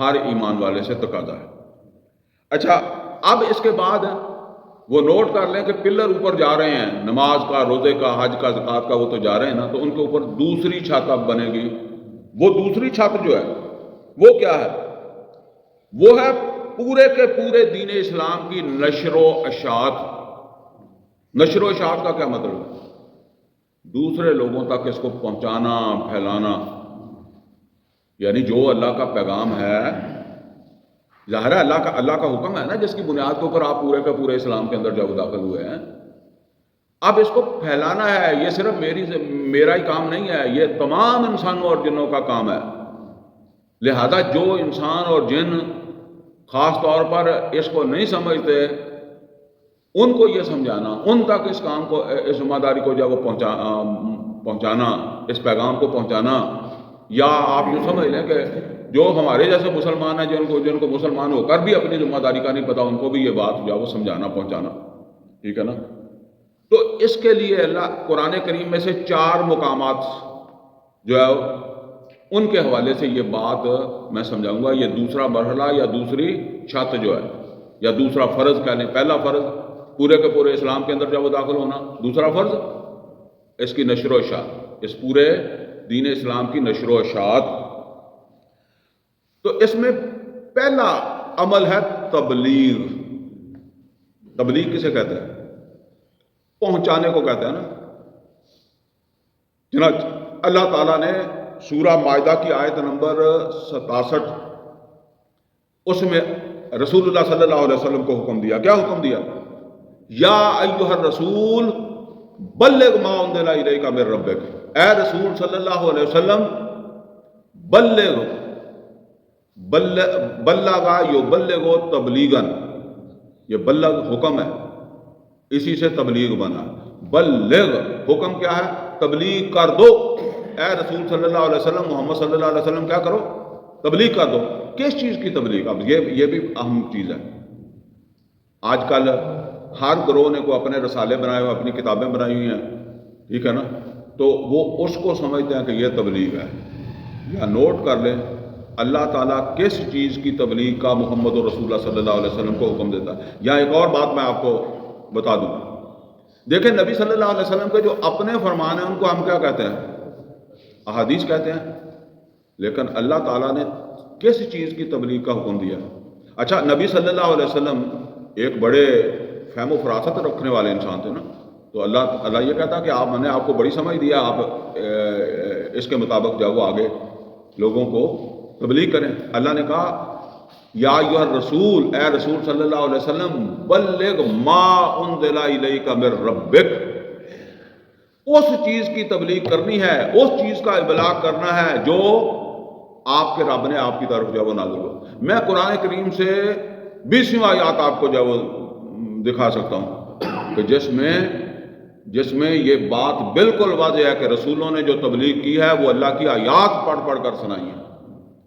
ہر ایمان والے سے تقاضا ہے۔ اچھا، اب اس کے بعد وہ نوٹ کر لیں کہ پلر اوپر جا رہے ہیں، نماز کا، روزے کا، حج کا، زکوٰۃ کا، وہ تو جا رہے ہیں نا، تو ان کے اوپر دوسری چھت اب بنے گی۔ وہ دوسری چھت جو ہے وہ کیا ہے؟ وہ ہے پورے کے پورے دین اسلام کی نشر و اشاعت۔ نشر و اشاعت کا کیا مطلب ہے؟ دوسرے لوگوں تک اس کو پہنچانا، پھیلانا، یعنی جو اللہ کا پیغام ہے، ظاہر ہے اللہ کا حکم ہے نا جس کی بنیاد کے اوپر آپ پورے کے پورے اسلام کے اندر جب داخل ہوئے ہیں، اب اس کو پھیلانا ہے۔ یہ صرف میرا ہی کام نہیں ہے، یہ تمام انسانوں اور جنوں کا کام ہے۔ لہذا جو انسان اور جن خاص طور پر اس کو نہیں سمجھتے، ان کو یہ سمجھانا، ان تک اس کام کو، اس ذمہ داری کو جو وہ پہنچانا، اس پیغام کو پہنچانا، یا آپ یوں سمجھ لیں کہ جو ہمارے جیسے مسلمان ہیں جن کو مسلمان ہو کر بھی اپنی ذمہ داری کا نہیں پتا، ان کو بھی یہ بات جو ہے وہ سمجھانا، پہنچانا، ٹھیک ہے نا۔ تو اس کے لیے اللہ قرآن کریم میں سے 4 مقامات جو ہے ان کے حوالے سے یہ بات میں سمجھاؤں گا۔ یہ دوسرا مرحلہ یا دوسری چھت جو ہے، یا دوسرا فرض کہہ لیں، پہلا فرض پورے کے پورے اسلام کے اندر جب وہ داخل ہونا، دوسرا فرض اس کی نشر و اشاعت، اس پورے دین اسلام کی نشر و اشاعت۔ تو اس میں پہلا عمل ہے تبلیغ۔ تبلیغ کسے کہتے ہیں؟ پہنچانے کو کہتے ہیں نا۔ چنانچہ اللہ تعالیٰ نے سورہ مائدہ کی آیت نمبر 67 اس میں رسول اللہ صلی اللہ علیہ وسلم کو حکم دیا۔ کیا حکم دیا؟ یا ایھا الرسول بلغ ما انزل الیک من ربک، اے رسول صلی اللہ علیہ وسلم، بلغا یبلغ تبلیغاً، یہ بلغ حکم ہے، اسی سے تبلیغ بنا۔ بلغ حکم کیا ہے؟ تبلیغ کر دو، اے رسول صلی اللہ علیہ وسلم، محمد صلی اللہ علیہ وسلم کیا کرو؟ تبلیغ کر دو۔ کس چیز کی تبلیغ؟ اب یہ بھی اہم چیز ہے۔ آج کل ہر گروہ نے کو اپنے رسالے بنائے ہوئے، اپنی کتابیں بنائی ہوئی ہیں، ٹھیک ہے نا، تو وہ اس کو سمجھتے ہیں کہ یہ تبلیغ ہے۔ یا نوٹ کر لیں اللہ تعالیٰ کس چیز کی تبلیغ کا محمد رسول اللہ صلی اللہ علیہ وسلم کو حکم دیتا ہے۔ یا ایک اور بات میں آپ کو بتا دوں، دیکھیں نبی صلی اللہ علیہ وسلم کے جو اپنے فرمان ہیں ان کو ہم کیا کہتے ہیں؟ احادیث کہتے ہیں، لیکن اللہ تعالیٰ نے کس چیز کی تبلیغ کا حکم دیا؟ اچھا، نبی صلی اللہ علیہ وسلم ایک بڑے فہم و فراست رکھنے والے انسان تھے نا، تو اللہ یہ کہتا کہ میں نے آپ کو بڑی سمجھ دیا، آپ اس کے مطابق جاؤ آگے لوگوں کو تبلیغ کریں. اللہ نے کہا یا ایھا الرسول، اے رسول صلی اللہ علیہ وسلم، بلغ ما انزل الیک من ربک، اس چیز کی تبلیغ کرنی ہے، اس چیز کا ابلاغ کرنا ہے جو آپ کے رب نے آپ کی طرف جو ہے وہ نازل ہو. میں قرآن کریم سے 20 آیات آپ کو جو ہے وہ دکھا سکتا ہوں کہ جس میں یہ بات بالکل واضح ہے کہ رسولوں نے جو تبلیغ کی ہے وہ اللہ کی آیات پڑھ کر سنائی ہے،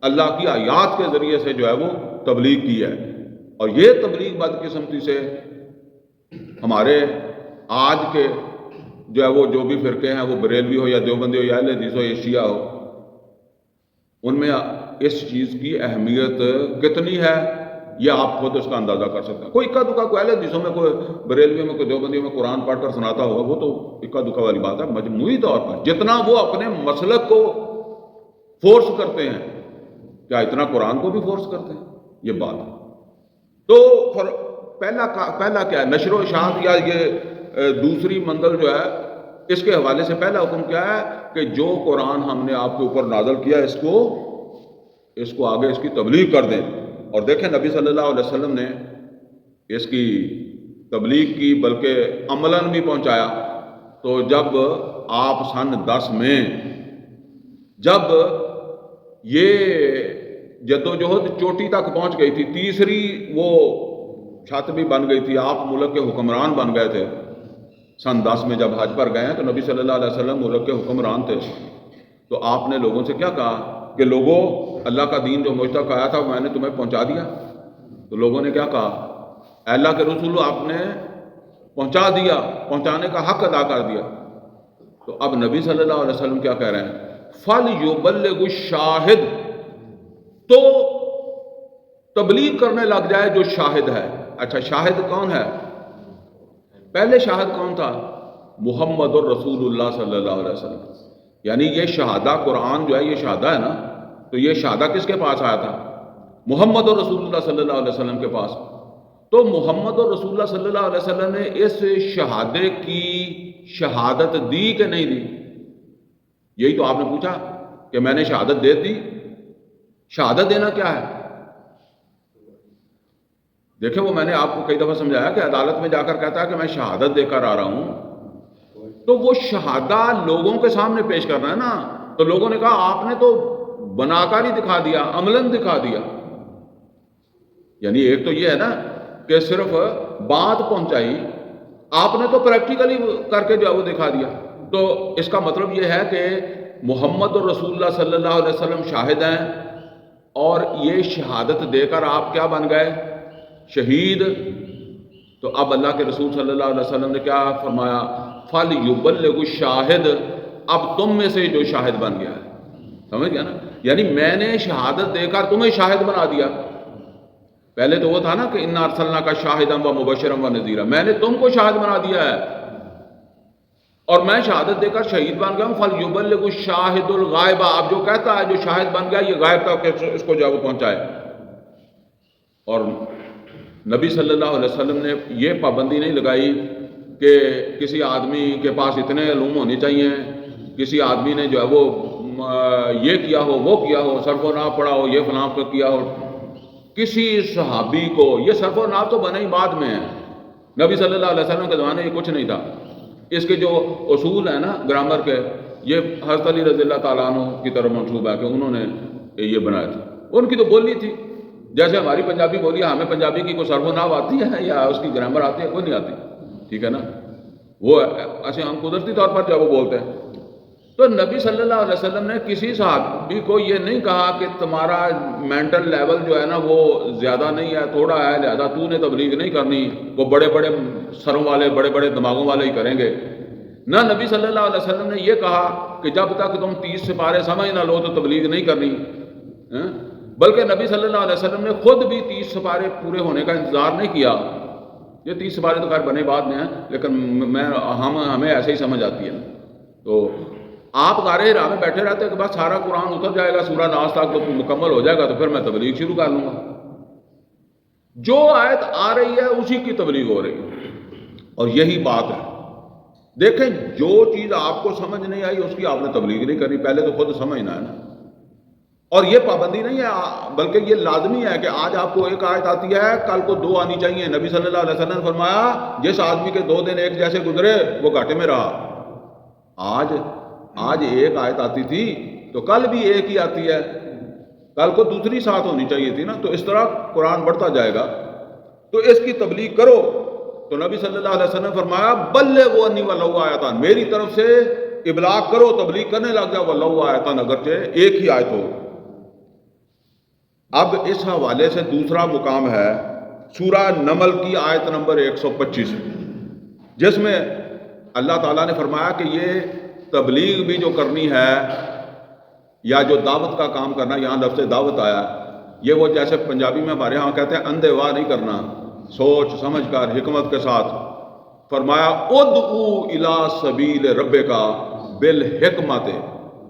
اللہ کی آیات کے ذریعے سے جو ہے وہ تبلیغ کی ہے. اور یہ تبلیغ بدقسمتی سے ہمارے آج کے جو ہے وہ جو بھی فرقے ہیں، وہ بریلوی ہو یا دیوبندی ہو یا اہل حدیث ہو یا شیعہ ہو، ان میں اس چیز کی اہمیت کتنی ہے یہ آپ خود اس کا اندازہ کر سکتے ہیں. کوئی اکا دکا کوئی اہل حدیثوں میں، کوئی بریلویوں میں، کوئی دیوبندیوں میں قرآن پڑھ کر سناتا ہوگا، وہ تو اکا دکا والی بات ہے. مجموعی طور پر جتنا وہ اپنے مسلک کو فورس کرتے ہیں، کیا اتنا قرآن کو بھی فورس کرتے ہیں؟ یہ بات ہے. تو پہلا کیا ہے؟ نشر و اشاعت یا یہ دوسری منزل جو ہے، اس کے حوالے سے پہلا حکم کیا ہے کہ جو قرآن ہم نے آپ کے اوپر نازل کیا اس کو آگے اس کی تبلیغ کر دیں. اور دیکھیں نبی صلی اللہ علیہ وسلم نے اس کی تبلیغ کی، بلکہ عملاً بھی پہنچایا. تو جب آپ سن 10 میں جب یہ جدوجہد چوٹی تک پہنچ گئی تھی، تیسری وہ چھت بھی بن گئی تھی، آپ ملک کے حکمران بن گئے تھے. سن 10 میں جب حج پر گئے ہیں تو نبی صلی اللہ علیہ وسلم ملک کے حکمران تھے. تو آپ نے لوگوں سے کیا کہا کہ لوگوں، اللہ کا دین جو مجھ تک آیا تھا میں نے تمہیں پہنچا دیا. تو لوگوں نے کیا کہا؟ اے اللہ کے رسول، آپ نے پہنچا دیا، پہنچانے کا حق ادا کر دیا. تو اب نبی صلی اللہ علیہ وسلم کیا کہہ رہے ہیں؟ فَلْيُبَلِّغُ الشَّاهِدُ، تو تبلیغ کرنے لگ جائے جو شاہد ہے. اچھا، شاہد کون ہے؟ پہلے شاہد کون تھا؟ محمد الرسول اللہ صلی اللہ علیہ وسلم. یعنی یہ شہادہ قرآن جو ہے، یہ شہادہ ہے نا، تو یہ شہادہ کس کے پاس آیا تھا؟ محمد الرسول اللہ صلی اللہ علیہ وسلم کے پاس. تو محمد الرسول اللہ صلی اللہ علیہ وسلم نے اس شہادے کی شہادت دی کہ نہیں دی؟ یہی تو آپ نے پوچھا کہ میں نے شہادت دے دی. شہادت دینا کیا ہے؟ دیکھیں، وہ میں نے آپ کو کئی دفعہ سمجھایا کہ عدالت میں جا کر کہتا ہے کہ میں شہادت دے کر آ رہا ہوں، تو وہ شہادہ لوگوں کے سامنے پیش کرنا ہے نا. تو لوگوں نے کہا آپ نے تو بنا کر ہی دکھا دیا، عملاً دکھا دیا. یعنی ایک تو یہ ہے نا کہ صرف بات پہنچائی، آپ نے تو پریکٹیکلی کر کے جو ہے وہ دکھا دیا. تو اس کا مطلب یہ ہے کہ محمد الرسول اللہ صلی اللہ علیہ وسلم شاہد ہیں، اور یہ شہادت دے کر آپ کیا بن گئے؟ شہید. تو اب اللہ کے رسول صلی اللہ علیہ وسلم نے کیا فرمایا؟ فَلْيُبَلِّغُ الشَّاهِدُ، اب تم میں سے جو شاہد بن گیا ہے. سمجھ گیا نا؟ یعنی میں نے شہادت دے کر تمہیں شاہد بنا دیا. پہلے تو وہ تھا نا کہ اِنَّا أَرْسَلْنَاكَ شَاهِدًا وَمُبَشِّرًا وَنَذِيرًا، میں نے تم کو شاہد بنا دیا ہے اور میں شہادت دے کر شہید بن گیا ہوں. فَلْيُبَلِّغُ الشَّاهِدُ الْغَائِبَ، اب جو کہتا ہے جو شاہد بن گیا یہ غائب تک اس کو جو ہے وہ پہنچائے. اور نبی صلی اللہ علیہ وسلم نے یہ پابندی نہیں لگائی کہ کسی آدمی کے پاس اتنے علوم ہونے چاہیے، کسی آدمی نے جو ہے وہ یہ کیا ہو، وہ کیا ہو، صرف و نحو پڑھا ہو، یہ فلاں کیا ہو. کسی صحابی کو، یہ صرف و نحو تو بنے ہی بعد میں ہے، نبی صلی اللہ علیہ وسلم کے زمانے یہ کچھ نہیں تھا. اس کے جو اصول ہیں نا گرامر کے، یہ حضرت علی رضی اللہ تعالیٰ عنہ کی طرف منسوب ہے کہ انہوں نے یہ بنایا تھا. ان کی تو بولی تھی جیسے ہماری پنجابی بولی ہے. ہمیں پنجابی کی کوئی صرف و نحو آتی ہے یا اس کی گرامر آتی ہے؟ کوئی نہیں آتی. ٹھیک ہے نا؟ وہ ایسے ہم قدرتی طور پر جو وہ بولتے ہیں. تو نبی صلی اللہ علیہ وسلم نے کسی صحابی کو یہ نہیں کہا کہ تمہارا مینٹل لیول جو ہے نا وہ زیادہ نہیں ہے، تھوڑا ہے، لہذا تو نے تبلیغ نہیں کرنی، وہ بڑے بڑے سروں والے، بڑے بڑے دماغوں والے ہی کریں گے. نہ نبی صلی اللہ علیہ وسلم نے یہ کہا کہ جب تک تم 30 سپارے سمجھ نہ لو تو تبلیغ نہیں کرنی. بلکہ نبی صلی اللہ علیہ وسلم نے خود بھی 30 سپارے پورے ہونے کا انتظار نہیں کیا. یہ 30 سپارے تو خیر بنے بعد میں ہیں، لیکن ہمیں ایسے ہی سمجھ آتی ہے. تو آپ غار حرا میں بیٹھے رہتے کہ بس سارا قرآن اتر جائے گا، سورہ ناس تک تو مکمل ہو جائے گا، تو پھر میں تبلیغ شروع کر لوں گا. جو آیت آ رہی ہے اسی کی تبلیغ ہو رہی ہے، اور یہی بات ہے. دیکھیں، جو چیز آپ کو سمجھ نہیں آئی اس کی آپ نے تبلیغ نہیں کرنی، پہلے تو خود سمجھنا ہے نا. اور یہ پابندی نہیں ہے بلکہ یہ لازمی ہے کہ آج آپ کو ایک آیت آتی ہے کل کو دو آنی چاہیے. نبی صلی اللہ علیہ وسلم نے فرمایا جس آدمی کے 2 دن ایک جیسے گزرے وہ گھاٹے میں رہا. آج ایک آیت آتی تھی تو کل بھی ایک ہی آتی ہے, کل کو دوسری ساتھ ہونی چاہیے تھی نا. تو اس طرح قرآن بڑھتا جائے گا. تو اس کی تبلیغ کرو. تو نبی صلی اللہ علیہ وسلم نے فرمایا بلغوا انی ولو آیتان, میری طرف سے ابلاغ کرو, تبلیغ کرنے لگ جاؤ ولو آیتان, اگرچہ ایک ہی آیت ہو. اب اس حوالے سے دوسرا مقام ہے سورہ نمل کی آیت نمبر 125, جس میں اللہ تعالیٰ نے فرمایا کہ یہ تبلیغ بھی جو کرنی ہے یا جو دعوت کا کام کرنا, یہاں لفظ دعوت آیا, یہ وہ جیسے پنجابی میں ہمارے ہاں کہتے ہیں اندھے واہ نہیں کرنا, سوچ سمجھ کر حکمت کے ساتھ. فرمایا ادعو الی سبیل ربک بالحکمت,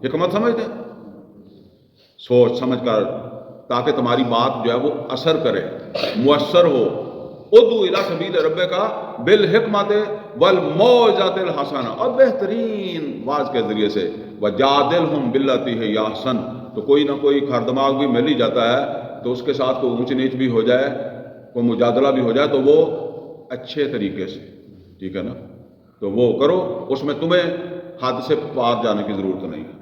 حکمت سمجھتے, سوچ سمجھ کر, تاکہ تمہاری بات جو ہے وہ اثر کرے, مؤثر ہو. ادعو الی سبیل ربک بالحکمت والموعظۃ الحسنہ, اور بہترین واعظ کے ذریعے سے. وجادلہم باللتی ہی احسن, تو کوئی نہ کوئی کھر دماغ بھی مل ہی جاتا ہے, تو اس کے ساتھ کوئی اونچ نیچ بھی ہو جائے, کوئی مجادلہ بھی ہو جائے تو وہ اچھے طریقے سے, ٹھیک ہے نا, تو وہ کرو, اس میں تمہیں حد سے پار جانے کی ضرورت نہیں ہے.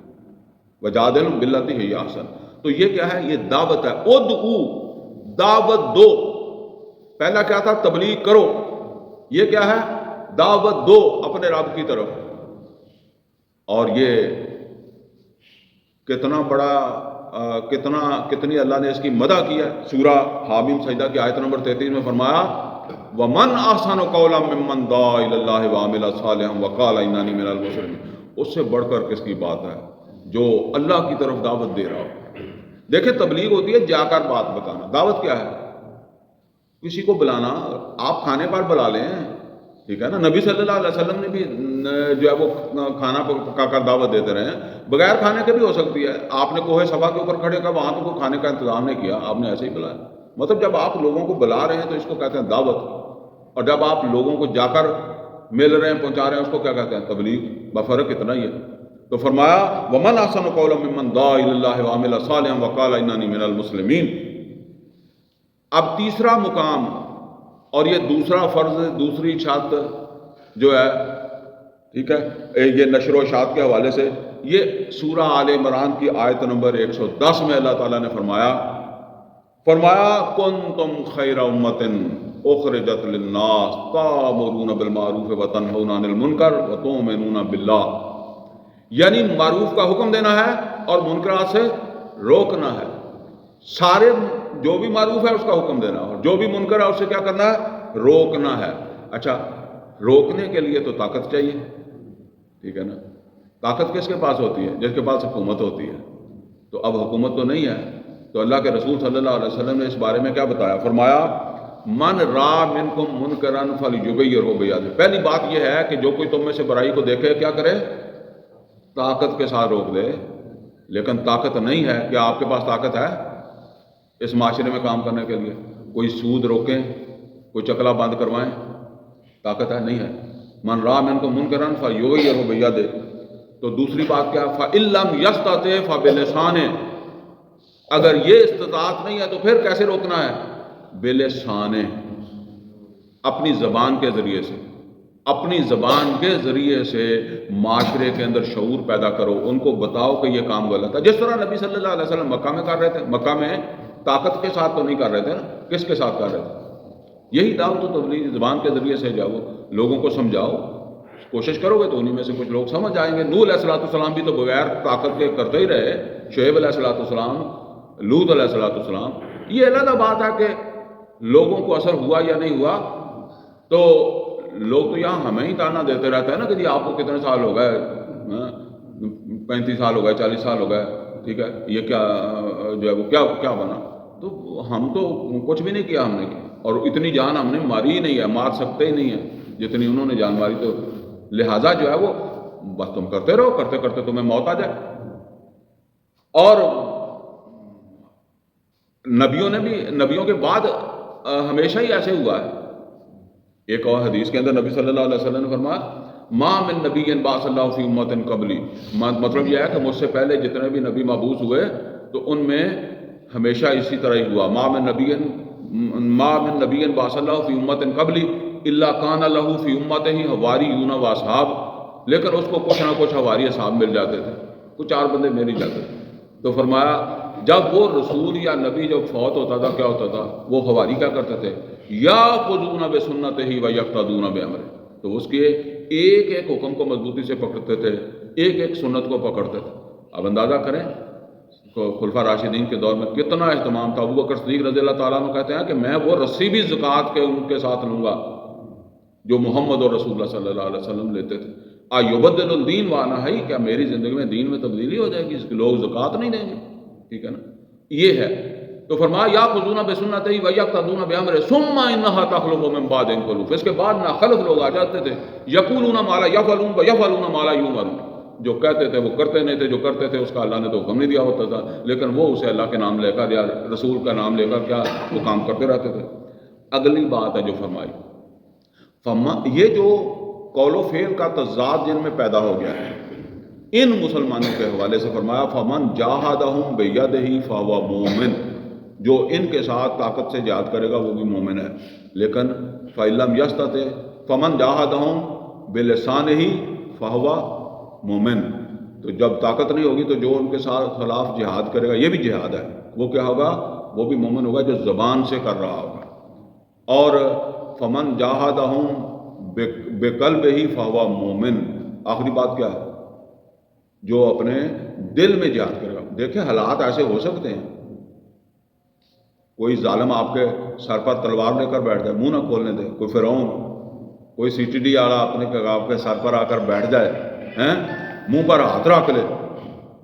وجادلہم باللتی ہی احسن, تو یہ کیا ہے, یہ دعوت ہے. ادعو, دعوت دو. پہلا کیا تھا, تبلیغ کرو. یہ کیا ہے, دعوت دو اپنے رب کی طرف. اور یہ کتنا بڑا کتنی اللہ نے اس کی مدح کی ہے. سورہ حامیم سجدہ کی آیت نمبر 33 میں فرمایا وَمَنْ أَحْسَنُ قَوْلًا مِّمَّنْ دَعَا إِلَى اللَّهِ وَعَمِلَ صَالِحًا وَقَالَ إِنَّنِي مِنَ الْمُسْلِمِينَ. اس سے بڑھ کر کس کی بات ہے جو اللہ کی طرف دعوت دے رہا ہو. دیکھیں تبلیغ ہوتی ہے جا کر بات بتانا, دعوت کیا ہے, کسی کو بلانا. آپ کھانے پر بلا لیں, ٹھیک ہے نا. نبی صلی اللہ علیہ وسلم نے بھی جو ہے وہ کھانا پکا کر دعوت دیتے رہے ہیں, بغیر کھانے کے بھی ہو سکتی ہے. آپ نے کوہ صفا کے اوپر کھڑے کر, وہاں تو کوئی کھانے کا انتظام نہیں کیا, آپ نے ایسے ہی بلایا. مطلب جب آپ لوگوں کو بلا رہے ہیں تو اس کو کہتے ہیں دعوت, اور جب آپ لوگوں کو جا کر مل رہے ہیں, پہنچا رہے ہیں, اس کو کیا کہتے ہیں, تبلیغ. بفرق اتنا ہی ہے. تو فرمایا وَمَنْ أَحْسَنُ قَوْلًا مِّمَّنْ دَعَا إِلَى اللَّهِ وَعَمِلَ صَالِحًا وَقَالَ إِنَّنِي مِنَ الْمُسْلِمِينَ. اب تیسرا مقام, اور یہ دوسرا فرض, دوسری شرط جو ہے, ٹھیک ہے, یہ نشر و اشاعت کے حوالے سے, یہ سورہ آل عمران کی آیت نمبر 110 میں اللہ تعالیٰ نے فرمایا کنتم خیر امۃ اخرجت للناس تأمرون بالمعروف وتنہون عن المنکر وتؤمنون باللہ. یعنی معروف کا حکم دینا ہے اور منکرات سے روکنا ہے. سارے جو بھی معروف ہے اس کا حکم دینا, اور جو بھی منکر ہے اسے کیا کرنا ہے, روکنا ہے. اچھا, روکنے کے لیے تو طاقت چاہیے, ٹھیک ہے نا. طاقت کس کے پاس ہوتی ہے, جس کے پاس حکومت ہوتی ہے. تو اب حکومت تو نہیں ہے, تو اللہ کے رسول صلی اللہ علیہ وسلم نے اس بارے میں کیا بتایا, فرمایا من را منکم منکرا فلیغیرہ بیدہ. پہلی بات یہ ہے کہ جو کوئی تم میں سے برائی کو دیکھے کیا کرے, طاقت کے ساتھ روک دے. لیکن طاقت نہیں ہے. کیا آپ کے پاس طاقت ہے اس معاشرے میں کام کرنے کے لیے؟ کوئی سود روکیں, کوئی چکلا بند کروائیں, طاقت ہے نہیں ہے. من را منکم منکرا فلیغیرہ بیدہ. تو دوسری بات کیا, فإن لم یستطع فبلسانہ. اگر یہ استطاعت نہیں ہے تو پھر کیسے روکنا ہے, بلسانہ, اپنی زبان کے ذریعے سے. اپنی زبان کے ذریعے سے معاشرے کے اندر شعور پیدا کرو, ان کو بتاؤ کہ یہ کام غلط ہے. جس طرح نبی صلی اللہ علیہ وسلم مکہ میں کر رہے تھے. مکہ میں طاقت کے ساتھ تو نہیں کر رہے تھے نا, کس کے ساتھ کر رہے تھے, یہی دعوت و تبلیغ زبان کے ذریعے سے جاؤ, لوگوں کو سمجھاؤ. کوشش کرو گے تو انہیں میں سے کچھ لوگ سمجھ آئیں گے. نوح علیہ السلام بھی تو بغیر طاقت کے کرتے ہی رہے, شعیب علیہ السلام, لوط علیہ السلام. یہ علیحدہ بات ہے کہ لوگوں کو اثر ہوا یا نہیں ہوا. تو لوگ تو یہاں ہمیں ہی تانا دیتے رہتے ہیں نا کہ جی آپ کو کتنے سال ہو گئے, 35 سال ہو گئے, 40 سال ہو گئے, ٹھیک ہے, یہ کیا جو ہے وہ کیا بنا. تو ہم تو کچھ بھی نہیں کیا ہم نے, اور اتنی جان ہم نے ماری ہی نہیں ہے, مار سکتے ہی نہیں ہے جتنی انہوں نے جان ماری. تو لہٰذا جو ہے وہ بس تم کرتے رہو, کرتے کرتے تمہیں موت آ جائے. اور نبیوں کے بعد ہمیشہ ہی ایسے ہوا ہے. ایک اور حدیث کے اندر نبی صلی اللہ علیہ وسلم نے فرمایا ما من نبی بعث اللہ فی امۃ قبلی. مطلب یہ ہے کہ مجھ سے پہلے جتنے بھی نبی مبعوث ہوئے تو ان میں ہمیشہ اسی طرح ہی ہوا، ما من نبی بعث اللہ فی امت قبلی الا کان لہ فی امتہ حواریون و اصحاب، لیکن اس کو کچھ نہ کچھ حواری اصحاب مل جاتے تھے، کچھ 4 بندے مل ہی جاتے تھے۔ تو فرمایا جب وہ رسول یا نبی جب فوت ہوتا تھا کیا ہوتا تھا، وہ حواری کیا کرتے تھے، یاخذون بسنتہ و یقتدون بامرہ، تو اس کے ایک ایک حکم کو مضبوطی سے پکڑتے تھے، ایک ایک سنت کو پکڑتے تھے۔ اب اندازہ کریں خلفاء راشدین کے دور میں کتنا اہتمام تھا۔ ابو بکر صدیق رضی اللہ تعالیٰ عنہ کہتے ہیں کہ میں وہ رسی بھی زکوٰۃ کے ان کے ساتھ لوں گا جو محمد اور رسول اللہ صلی اللہ علیہ وسلم لیتے تھے۔ یبدل الدین وانا ہے، کیا میری زندگی میں دین میں تبدیلی ہو جائے گی، اس کے لوگ زکوٰۃ نہیں دیں گے؟ ٹھیک ہے نا، یہ ہے۔ تو فرمایا یاخذون بسنتہ و یقتدون بامرہ ثم انھا تخلف من بعدہم خلوف، اس کے بعد نہ خلف لوگ آ جاتے تھے، یقولون ما لا یفعلون و یفعلون ما لا یؤمرون، جو کہتے تھے وہ کرتے نہیں تھے، جو کرتے تھے اس کا اللہ نے تو حکم نہیں دیا ہوتا تھا، لیکن وہ اسے اللہ کے نام لے کر یا رسول کا نام لے کر کیا وہ کام کرتے رہتے تھے۔ اگلی بات ہے جو فرمائی، یہ جو قول و فعل کا تضاد جن میں پیدا ہو گیا ہے ان مسلمانوں کے حوالے سے فرمایا فمن جاہدہم بیدہ فہو مومن، جو ان کے ساتھ طاقت سے جہاد کرے گا وہ بھی مومن ہے، لیکن فإن لم یستطع فمن جاہدہم بلسانہ فہو مومن، تو جب طاقت نہیں ہوگی تو جو ان کے ساتھ خلاف جہاد کرے گا یہ بھی جہاد ہے، وہ کیا ہوگا، وہ بھی مومن ہوگا جو زبان سے کر رہا ہوگا۔ اور فمن جاہدہم بقلبہ فہو مومن، آخری بات کیا ہے، جو اپنے دل میں جہاد کرے گا۔ دیکھیں حالات ایسے ہو سکتے ہیں، کوئی ظالم آپ کے سر پر تلوار لے کر بیٹھ جائے، منہ نہ کھولنے دے، کوئی فرعون، کوئی CTD والا اپنے آپ کے سر پر آ کر بیٹھ جائے، منہ پر ہاتھ رکھ لے،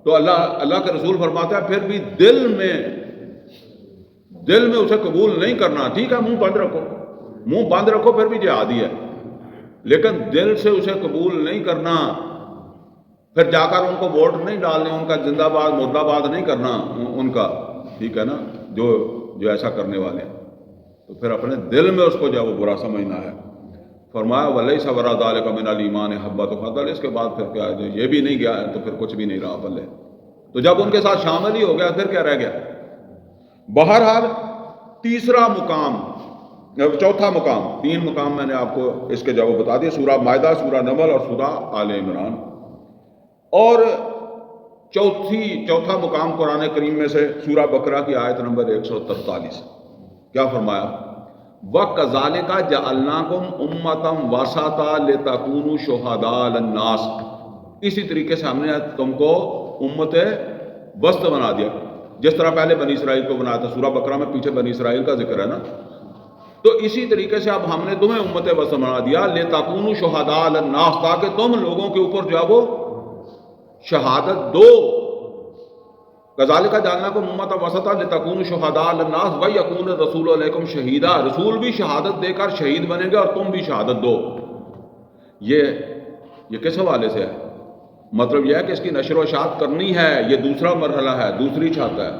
تو اللہ کے رسول فرماتا ہے پھر بھی دل میں اسے قبول نہیں کرنا، ٹھیک ہے، منہ بند رکھو پھر بھی جہادی ہے، لیکن دل سے اسے قبول نہیں کرنا، پھر جا کر ان کو ووٹ نہیں ڈالنے، ان کا زندہ باد مردہ باد نہیں کرنا ان کا، ٹھیک ہے نا، جو ایسا کرنے والے ہیں، تو پھر اپنے دل میں اس کو جو وہ برا سمجھنا ہے۔ فرمایا وَلَيْسَ وَرَاءَ ذَلِكَ مِنَ الْإِيمَانِ حَبَّةُ خَردَلٍ، اس کے بعد پھر کیا ہے، یہ بھی نہیں گیا ہے تو پھر کچھ بھی نہیں رہا پلے، تو جب ان کے ساتھ شامل ہی ہو گیا پھر کیا رہ گیا۔ بہرحال تیسرا مقام، چوتھا مقام، 3 مقام میں نے آپ کو اس کے جواب بتا دیے، سورہ مائدہ، سورہ نمل اور سورہ آل عمران۔ اور چوتھا مقام قرآن کریم میں سے سورہ بقرہ کی آیت نمبر 143، کیا فرمایا، وَكَذَلِكَ جَعَلْنَاكُمْ أُمَّةً وَسَطًا لِتَكُونُوا شُهَدَاءَ عَلَى النَّاسِ، اسی طریقے سے ہم نے تم کو امت وسط بنا دیا، جس طرح پہلے بنی اسرائیل کو بنایا تھا، سورہ بقرہ میں پیچھے بنی اسرائیل کا ذکر ہے نا، تو اسی طریقے سے اب ہم نے تمہیں امت وسط بنا دیا، لِتَكُونُوا شُهَدَاءَ عَلَى النَّاسِ، تاکہ تم لوگوں کے اوپر جو ہے وہ شہادت دو۔ کذالک جعلناکم امۃ وسطا لتکونوا شہداء علی الناس ویکون الرسول علیکم شہیدا، رسول بھی شہادت دے کر شہید بنے گے اور تم بھی شہادت دو۔ یہ کس حوالے سے ہے، مطلب یہ ہے کہ اس کی نشر و اشاعت کرنی ہے، یہ دوسرا مرحلہ ہے، دوسری چھت ہے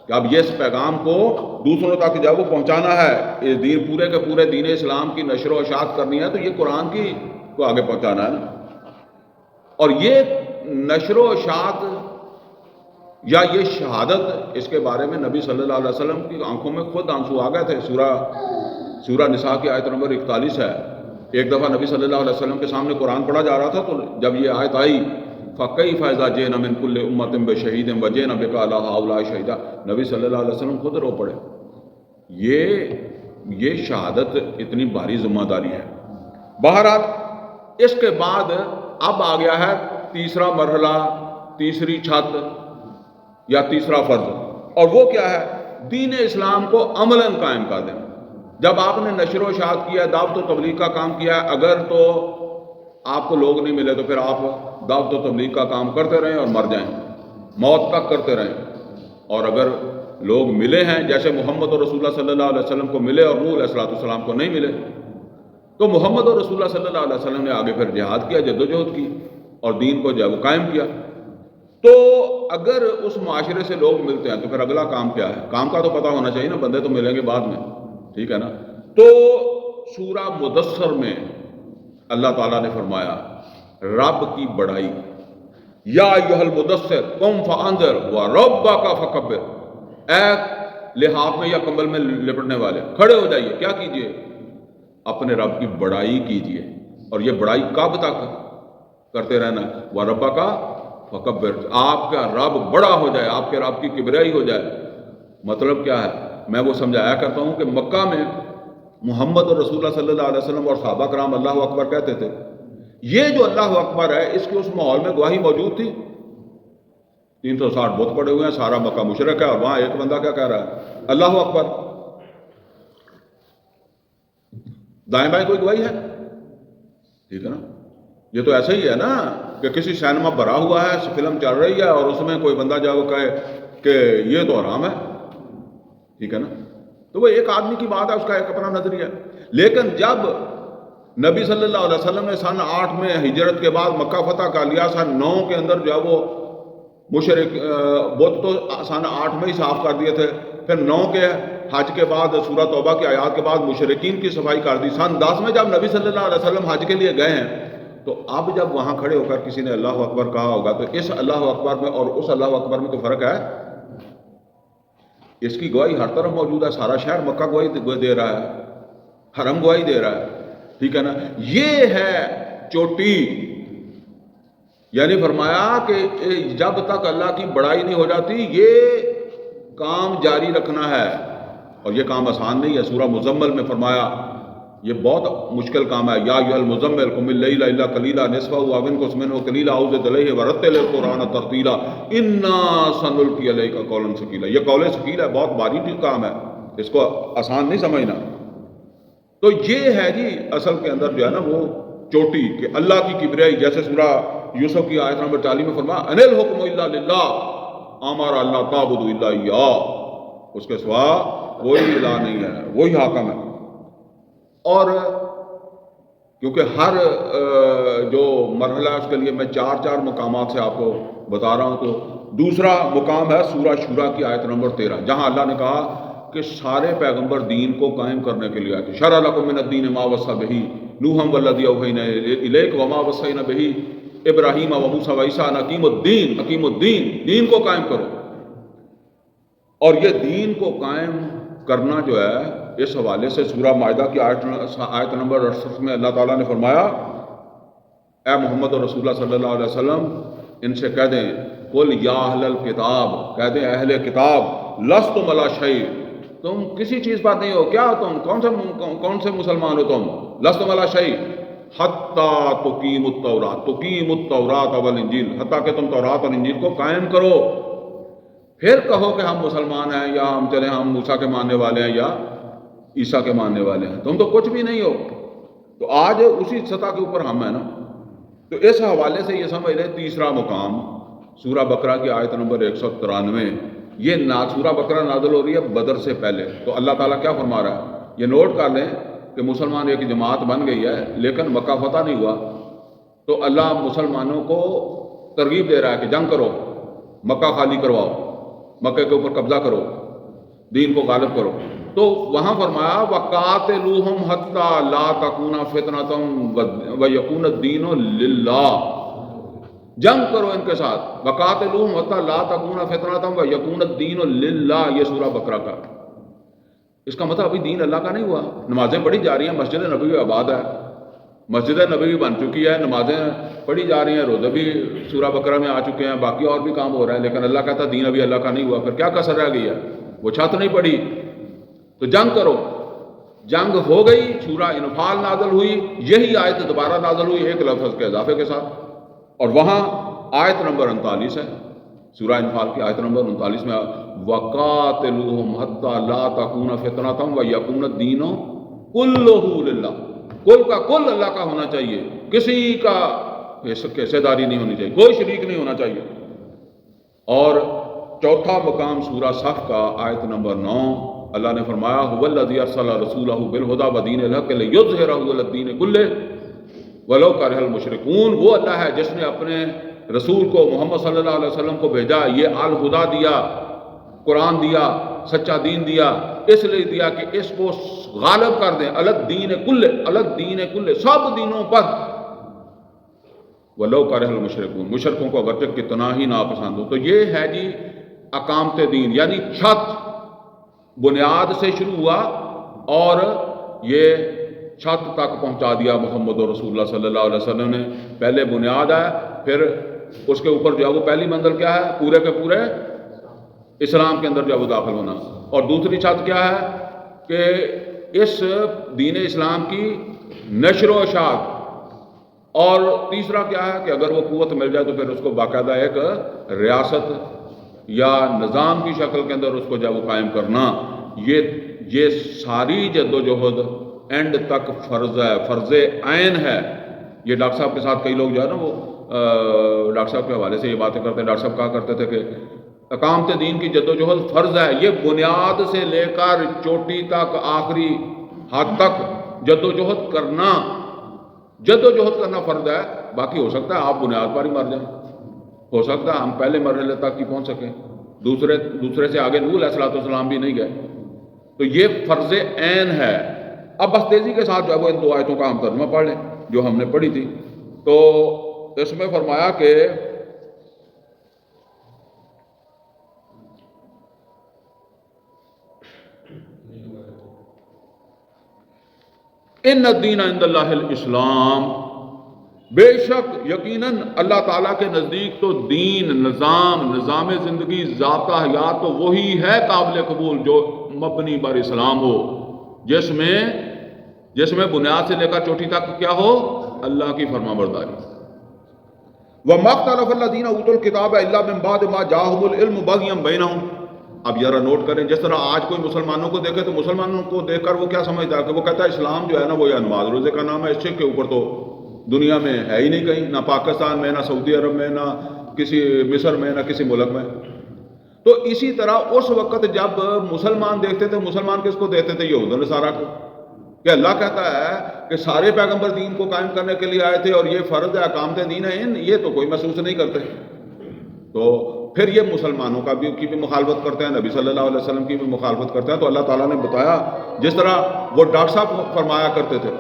کہ اب یہ اس پیغام کو دوسروں تک جب وہ پہنچانا ہے، اس دین پورے کے پورے دین اسلام کی نشر و اشاعت کرنی ہے، تو یہ قرآن کی کو آگے پہنچانا ہے نا۔ اور یہ نشر و اشاعت یا یہ شہادت، اس کے بارے میں نبی صلی اللہ علیہ وسلم کی آنکھوں میں خود آنسو آ گئے تھے۔ سورہ نساء کی آیت نمبر 41 ہے۔ ایک دفعہ نبی صلی اللہ علیہ وسلم کے سامنے قرآن پڑھا جا رہا تھا، تو جب یہ آیت آئی فَكَيْفَ إِذَا جِئْنَا مِن كُلِّ أُمَّةٍ بِشَهِيدٍ وَجِئْنَا بِكَ عَلَىٰ هَٰؤُلَاءِ شَهِيدًا، نبی صلی اللہ علیہ وسلم خود رو پڑے۔ یہ شہادت اتنی بھاری ذمہ داری ہے۔ بہرحال اس کے بعد اب آ گیا ہے تیسرا مرحلہ، تیسری چھت یا تیسرا فرض، اور وہ کیا ہے، دین اسلام کو عملاً قائم کر دینا۔ جب آپ نے نشر و اشاعت کیا، دعوت و تبلیغ کا کام کیا ہے، اگر تو آپ کو لوگ نہیں ملے تو پھر آپ دعوت و تبلیغ کا کام کرتے رہیں اور مر جائیں، موت تک کرتے رہیں، اور اگر لوگ ملے ہیں جیسے محمد اور رسول اللہ صلی اللہ علیہ وسلم کو ملے اور نوح علیہ السلام کو نہیں ملے، تو محمد اور رسول اللہ صلی اللہ علیہ وسلم نے آگے پھر جہاد کیا، جدوجہد کی اور دین کو جو ہے وہ قائم کیا۔ تو اگر اس معاشرے سے لوگ ملتے ہیں تو پھر اگلا کام کیا ہے، کام کا تو پتہ ہونا چاہیے نا، بندے تو ملیں گے بعد میں، ٹھیک ہے نا۔ تو سورہ مدثر میں اللہ تعالیٰ نے فرمایا رب کی بڑائی، یا ایھا المدثر قم فانذر وربک فکبر، اے لحاف میں یا کمبل میں لپٹنے والے کھڑے ہو جائیے، کیا کیجئے؟ اپنے رب کی بڑائی کیجئے۔ اور یہ بڑائی کب تک کرتے رہنا ہے؟ وَرَبَّكَ فَكَبِّرْ، آپ کا رب بڑا ہو جائے، آپ کے رب کی کبریائی ہو جائے۔ مطلب کیا ہے؟ میں وہ سمجھایا کرتا ہوں کہ مکہ میں محمد اور رسول اللہ صلی اللہ علیہ وسلم اور صحابہ کرام اللہ اکبر کہتے تھے، یہ جو اللہ اکبر ہے اس کے اس ماحول میں گواہی موجود تھی۔ 360 بت پڑے ہوئے ہیں، سارا مکہ مشرک ہے، اور وہاں ایک بندہ کیا کہہ رہا ہے؟ اللہ اکبر۔ دائیں بائیں کوئی گواہی ہے؟ ٹھیک ہے نا؟ یہ تو ایسا ہی ہے نا کہ کسی سینما بھرا ہوا ہے، فلم چل رہی ہے، اور اس میں کوئی بندہ جا کے کہے کہ یہ تو حرام ہے، ٹھیک ہے نا؟ تو وہ ایک آدمی کی بات ہے، اس کا ایک اپنا نظریہ ہے۔ لیکن جب نبی صلی اللہ علیہ وسلم نے سن 8 میں ہجرت کے بعد مکہ فتح کر لیا، سن 9 کے اندر جو ہے وہ مشرک بت تو سن 8 میں ہی صاف کر دیے تھے، پھر 9 کے حج کے بعد سورہ توبہ کی آیات کے بعد مشرکین کی صفائی کر دی۔ سن 10 میں جب نبی صلی اللہ علیہ وسلم حج کے لیے گئے ہیں، تو اب جب وہاں کھڑے ہو کر کسی نے اللہ اکبر کہا ہوگا تو اس اللہ اکبر میں اور اس اللہ اکبر میں کوئی فرق ہے؟ اس کی گواہی ہر طرف موجود ہے، سارا شہر مکہ گواہی دے رہا ہے، حرم گواہی دے رہا ہے، ٹھیک ہے نا؟ یہ ہے چوٹی۔ یعنی فرمایا کہ جب تک اللہ کی بڑائی نہیں ہو جاتی یہ کام جاری رکھنا ہے، اور یہ کام آسان نہیں ہے۔ سورہ مزمل میں فرمایا یہ بہت مشکل کام ہے، یا ایھا المزمل قم اللیل الا قلیلا نصفہ او انقص منہ قلیلا او زد علیہ ورتل القرآن ترتیلا انا سنلقی علیک قولا ثقیلا۔ یہ قول ثقیل ہے، بہت بھاری کام ہے، اس کو آسان نہیں سمجھنا۔ تو یہ ہے جی اصل کے اندر جو ہے نا وہ چوٹی، کہ اللہ کی کبریائی، جیسے سورہ یوسف کی آیت نمبر 40 میں فرمایا ان الحکم الا للہ، ہمارا اللہ تعبدوا الا ایاہ، اس کے سوا کوئی الہ نہیں ہے، وہی حاکم ہے۔ اور کیونکہ ہر جو مرحلہ ہے اس کے لیے میں 4 مقامات سے آپ کو بتا رہا ہوں، تو دوسرا مقام ہے سورہ شورى کی آیت نمبر 13، جہاں اللہ نے کہا کہ سارے پیغمبر دین کو قائم کرنے کے لیے آئے تھے۔ شرع لکم من الدین ما وصی بہ نوحا والذی اوحینا الیک وما وصینا بہ ابراہیم وموسیٰ وعیسیٰ ان اقیموا الدین، دین کو قائم کرو۔ اور یہ دین کو قائم کرنا جو ہے اس حوالے سے سورہ مائدہ کی آیت نمبر 68 میں اللہ تعالیٰ نے فرمایا اے محمد اور رسول اللہ صلی اللہ علیہ وسلم ان سے کہہ دیں قل یا اہل الکتاب، کہہ دیں اہل کتاب لستم علی شیء، تم کسی چیز پر نہیں ہو، کیا تم کون سے مسلمان ہو تم؟ لستم علی شیء حتیٰ تقیموا التوراۃ والانجیل، حتیٰ کہ تم تورات اور انجیل کو قائم کرو، پھر کہو کہ ہم مسلمان ہیں، یا ہم چلیں ہم موسیٰ کے ماننے والے ہیں یا عیسیٰ کے ماننے والے ہیں، تم تو کچھ بھی نہیں ہو۔ تو آج اسی سطح کے اوپر ہم ہیں نا۔ تو اس حوالے سے یہ سمجھ لیں تیسرا مقام سورہ بقرہ کی آیت نمبر 193، یہ سورہ بقرہ نازل ہو رہی ہے بدر سے پہلے۔ تو اللہ تعالیٰ کیا فرما رہا ہے؟ یہ نوٹ کر لیں کہ مسلمان ایک جماعت بن گئی ہے لیکن مکہ فتح نہیں ہوا، تو اللہ مسلمانوں کو ترغیب دے رہا ہے کہ جنگ کرو، مکہ خالی کرواؤ، مکہ کے اوپر قبضہ کرو، دین کو غالب کرو۔ تو وہاں فرمایا وَقَاتِلُوهُمْ حَتَّى لَا تَكُونَ فِتْنَةٌ وَيَكُونَ الدِّينُ لِلَّهِ، جنگ کرو ان کے ساتھ، وَقَاتِلُوهُمْ حَتَّى لَا تَكُونَ فِتْنَةٌ وَيَكُونَ الدِّينُ لِلَّهِ، یہ سورہ بقرہ کا۔ اس کا مطلب ابھی دین اللہ کا نہیں ہوا، نمازیں پڑھی جا رہی ہیں، مسجد نبوی آباد ہے، مسجد نبوی بن چکی ہے، نمازیں پڑھی جا رہی ہیں، روزے بھی سورہ بقرہ میں آ چکے ہیں، باقی اور بھی کام ہو رہا ہے، لیکن اللہ کہتا دین ابھی اللہ کا نہیں ہوا، پھر کیا کسر رہ گئی ہے؟ وہ چھت نہیں پڑی۔ تو جنگ کرو، جنگ ہو گئی، سورہ انفال نازل ہوئی، یہی آیت دوبارہ نازل ہوئی ایک لفظ کے اضافے کے ساتھ، اور وہاں آیت نمبر 39 ہے، سورہ انفال کی آیت نمبر 39 میں وَقَاتِلُوهُمْ حَتَّى لَا تَكُونَ فِتْنَةٌ وَيَكُونَ الدِّينُ كُلُّهُ لِلَّهِ، کل کا کل اللہ کا ہونا چاہیے، کسی کا حصہ داری نہیں ہونی چاہیے، کوئی شریک نہیں ہونا چاہیے۔ اور چوتھا مقام سورہ صف کا آیت نمبر 9، اللہ نے فرمایا هُوَ الَّذِي أَرْسَلَ رَسُولَهُ بِالْهُدَىٰ وَدِينِ الْحَقِّ لِيُظْهِرَهُ عَلَى الدِّينِ كُلِّهِ وَلَوْ كَرِهَ الْمُشْرِكُونَ، وہ اللہ ہے جس نے اپنے رسول کو محمد صلی اللہ علیہ وسلم کو بھیجا، یہ الہدا دیا، قرآن دیا، سچا دین دیا، اس لیے دیا کہ اس کو غالب کر دیں، الگ دین کل، الگ دین کل، سب دینوں پر، ولو کرہ المشرکون، مشرکوں کو اگرچہ کتنا ہی ناپسند ہو۔ تو یہ ہے جی اقامت دین، یعنی چھت بنیاد سے شروع ہوا اور یہ چھت تک پہنچا دیا محمد رسول اللہ صلی اللہ علیہ وسلم نے۔ پہلے بنیاد ہے، پھر اس کے اوپر جو ہے وہ پہلی منزل کیا ہے؟ پورے کے پورے اسلام کے اندر جو ہے وہ داخل ہونا، اور دوسری چھت کیا ہے کہ اس دین اسلام کی نشر و اشاعت، اور تیسرا کیا ہے کہ اگر وہ قوت مل جائے تو پھر اس کو باقاعدہ ایک ریاست یا نظام کی شکل کے اندر اس کو جو ہے وہ قائم کرنا۔ یہ ساری جد و جہد اینڈ تک فرض ہے، فرض عین ہے۔ یہ ڈاکٹر صاحب کے ساتھ کئی لوگ جو ہے نا وہ ڈاکٹر صاحب کے حوالے سے یہ باتیں کرتے ہیں، ڈاکٹر صاحب کہا کرتے تھے کہ اقامت دین کی جد و جہد فرض ہے، یہ بنیاد سے لے کر چوٹی تک آخری حد تک جد و جہد کرنا فرض ہے۔ باقی ہو سکتا ہے آپ بنیاد پر ہی مر جائیں، ہو سکتا ہے ہم پہلے مرحلے تک ہی پہنچ سکیں، دوسرے سے آگے نوح علیہ السلام بھی نہیں گئے۔ تو یہ فرض عین ہے۔ اب بس تیزی کے ساتھ جو ہے وہ ان دو آیتوں کا ہم ترجمہ پڑھ لیں جو ہم نے پڑھی تھی۔ تو اس میں فرمایا کہ ان الدین عند اللہ الاسلام، بے شک یقیناً اللہ تعالیٰ کے نزدیک تو دین، نظام زندگی، ذاتہ حیات تو وہی ہے قابل قبول جو مبنی بر اسلام ہو، جس میں بنیاد سے لے کر چوٹی تک کیا ہو؟ اللہ کی فرما برداری۔ وَمَا اخْتَلَفَ الَّذِينَ أُوتُوا الْكِتَابَ إِلَّا مِن بَعْدِ مَا جَاءَهُمُ الْعِلْمُ بَغْيًا بَيْنَهُمْ۔ اب ذرا نوٹ کریں، جس طرح آج کوئی مسلمانوں کو دیکھے تو مسلمانوں کو دیکھ کر وہ کیا سمجھتا ہے کہ وہ کہتا ہے اسلام جو ہے نا وہ یا نماز روزے کا نام ہے، اس کے اوپر تو دنیا میں ہے ہی نہیں کہیں، نہ پاکستان میں، نہ سعودی عرب میں، نہ کسی مصر میں، نہ کسی ملک میں۔ تو اسی طرح اس وقت جب مسلمان دیکھتے تھے، مسلمان کس کو دیکھتے تھے؟ یہود و نصارہ کو، کہ اللہ کہتا ہے کہ سارے پیغمبر دین کو قائم کرنے کے لیے آئے تھے اور یہ فرض ہے، اقامت دین ہے، یہ تو کوئی محسوس نہیں کرتے۔ تو پھر یہ مسلمانوں کی بھی مخالفت کرتے ہیں، نبی صلی اللہ علیہ وسلم کی بھی مخالفت کرتے ہیں۔ تو اللہ تعالیٰ نے بتایا، جس طرح وہ ڈاکٹر صاحب فرمایا کرتے تھے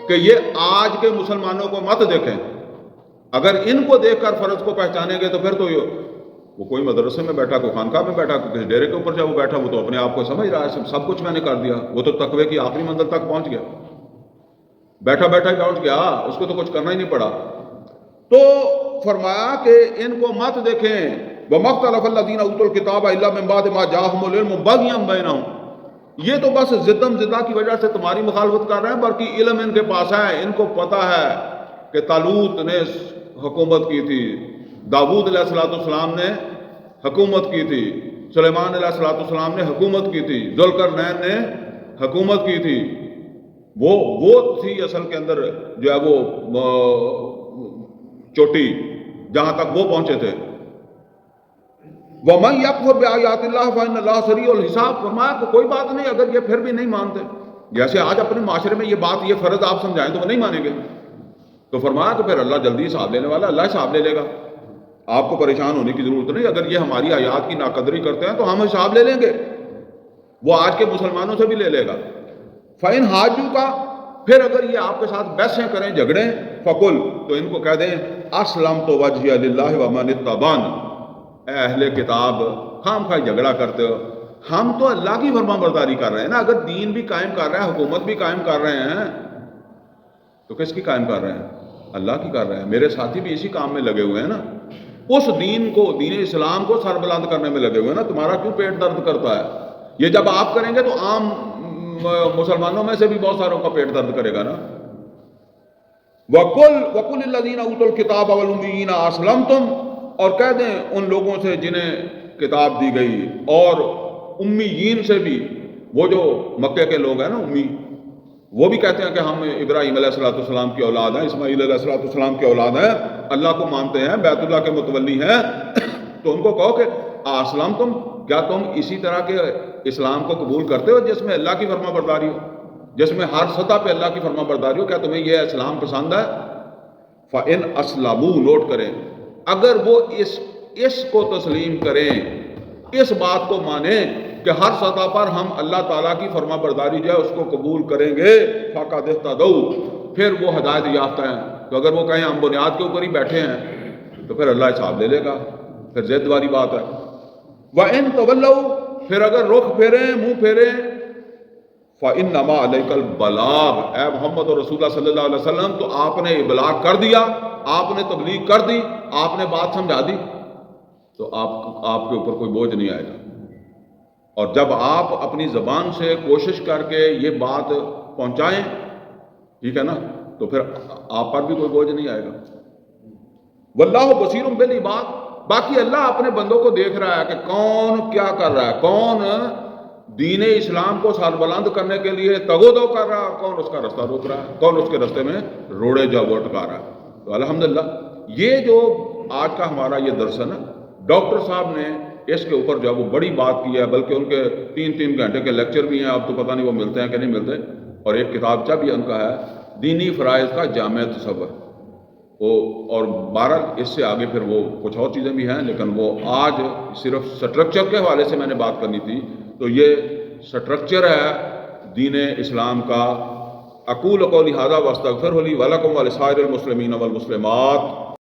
کہ یہ آج کے مسلمانوں کو مت دیکھیں، اگر ان کو دیکھ کر فرض کو پہچانیں گے تو پھر تو وہ کوئی مدرسے میں بیٹھا، کوئی خانقاہ میں بیٹھا، کوئی ڈیرے کے اوپر جب وہ بیٹھا، وہ تو اپنے آپ کو سمجھ رہا ہے سب کچھ میں نے کر دیا، وہ تو تقوی کی آخری منزل تک پہنچ گیا، بیٹھا ہی پہنچ گیا، اس کو تو کچھ کرنا ہی نہیں پڑا۔ تو فرمایا کہ ان کو مت دیکھیں، وَمَا اخْتَلَفَ الَّذِينَ أُوتُوا الْكِتَابَ إِلَّا مِن بَعْدِ مَا جَاءَهُمُ الْعِلْمُ بَغْيًا بَيْنَهُمْ، یہ تو بس ضدم زدہ کی وجہ سے تمہاری مخالفت کر رہے ہیں، بلکہ علم ان کے پاس ہے، ان کو پتہ ہے کہ طالوت نے حکومت کی تھی، داؤد علیہ السلام نے حکومت کی تھی، سلیمان علیہ السلام نے حکومت کی تھی، ذوالقرنین نے حکومت کی تھی، وہ تھی اصل کے اندر جو ہے وہ چوٹی جہاں تک وہ پہنچے تھے۔ وَمَن يَكْفُرْ بِآيَاتِ اللَّهِ فَإِنَّ اللَّهَ سَرِيعُ الْحِسَابِ، فرمایا کہ کوئی بات نہیں، اگر یہ پھر بھی نہیں مانتے، جیسے آج اپنے معاشرے میں یہ فرض آپ سمجھائیں تو وہ نہیں مانیں گے، تو فرمایا کہ پھر اللہ جلدی حساب لینے والا، اللہ حساب لے لے گا، آپ کو پریشان ہونے کی ضرورت نہیں۔ اگر یہ ہماری آیات کی ناقدری کرتے ہیں تو ہم حساب لے لیں گے، وہ آج کے مسلمانوں سے بھی لے لے گا۔ فَإِنْ حَاجُّوكَ، پھر اگر یہ آپ کے ساتھ بحثیں کریں، جھگڑیں، فَقُلْ، تو ان کو کہہ دیں أَسْلَمْتُ وَجْهِيَ لِلَّهِ وَمَنِ اتَّبَعَنِ، اے اہل کتاب، خام خواہ جھگڑا کرتے ہو، ہم تو اللہ کی فرما برداری کر رہے ہیں نا، اگر دین بھی قائم کر رہے ہیں، حکومت بھی قائم کر رہے ہیں، تو کس کی قائم کر رہے ہیں؟ اللہ کی کر رہے ہیں۔ میرے ساتھی بھی اسی کام میں لگے ہوئے ہیں نا، اس دین اسلام کو سر بلند کرنے میں لگے ہوئے ہیں نا، تمہارا کیوں پیٹ درد کرتا ہے؟ یہ جب آپ کریں گے تو عام مسلمانوں میں سے بھی بہت ساروں کا پیٹ درد کرے گا نا۔ وَقُلِ الَّذِينَ أُوتُوا الْكِتَابَ وَالْأُمِّيِّينَ أَسْلَمْتُمْ، اور کہہ دیں ان لوگوں سے جنہیں کتاب دی گئی اور امیین سے بھی، وہ جو مکے کے لوگ ہیں نا امی، وہ بھی کہتے ہیں کہ ہم ابراہیم علیہ السلام کی اولاد ہیں، اسماعیل علیہ السلام کی اولاد ہیں، اللہ کو مانتے ہیں، بیت اللہ کے متولی ہیں، تو ان کو کہو کہ اسلمتم، کیا تم اسی طرح کے اسلام کو قبول کرتے ہو جس میں اللہ کی فرما برداری ہو، جس میں ہر سطح پہ اللہ کی فرما برداری ہو؟ کیا تمہیں یہ اسلام پسند ہے؟ فَإِنْ أَسْلَمُوا، نوٹ کریں، اگر وہ اس کو تسلیم کریں، اس بات کو مانیں کہ ہر سطح پر ہم اللہ تعالیٰ کی فرما برداری جو ہے اس کو قبول کریں گے، فَقَدِ اهْتَدَوْا، پھر وہ ہدایت یافتہ ہیں، تو اگر وہ کہیں ہم بنیاد کے اوپر ہی بیٹھے ہیں تو پھر اللہ حساب لے لے گا، پھر ضد والی بات ہے۔ وَإِن تَوَلَّوْا، پھر اگر رخ پھیریں، منہ پھیریں، فَإِنَّمَا عَلَيْكَ الْبَلَاغُ، اے محمد اور رسول اللہ صلی اللہ علیہ وسلم تو آپ نے ابلاغ کر دیا، آپ نے تبلیغ کر دی، آپ نے بات سمجھا دی، تو آپ کے اوپر کوئی بوجھ نہیں آئے گا۔ اور جب آپ اپنی زبان سے کوشش کر کے یہ بات پہنچائیں، ٹھیک ہے نا، تو پھر آپ پر بھی کوئی بوجھ نہیں آئے گا۔ واللہ بصیر بالعباد، باقی اللہ اپنے بندوں کو دیکھ رہا ہے کہ کون کیا کر رہا ہے، کون دین اسلام کو سربلند کرنے کے لیے تگ و دو کر رہا ہے، کون اس کا رستہ روک رہا ہے، کون اس کے رستے میں روڑے جو وہ ٹکا رہا ہے۔ تو الحمدللہ یہ جو آج کا ہمارا یہ درس ہے نا، ڈاکٹر صاحب نے اس کے اوپر جو وہ بڑی بات کی ہے، بلکہ ان کے 3 گھنٹے کے لیکچر بھی ہیں، اب تو پتہ نہیں وہ ملتے ہیں کہ نہیں ملتے، اور ایک کتابچہ بھی ان کا ہے دینی فرائض کا جامع تصور، اور بہرحال اس سے آگے پھر وہ کچھ اور چیزیں بھی ہیں، لیکن وہ آج صرف سٹرکچر کے حوالے سے میں نے بات کرنی تھی، تو یہ سٹرکچر ہے دین اسلام کا۔ اقول قولی ھذا واستغفر لی ولکم ولسائر المسلمین والمسلمات۔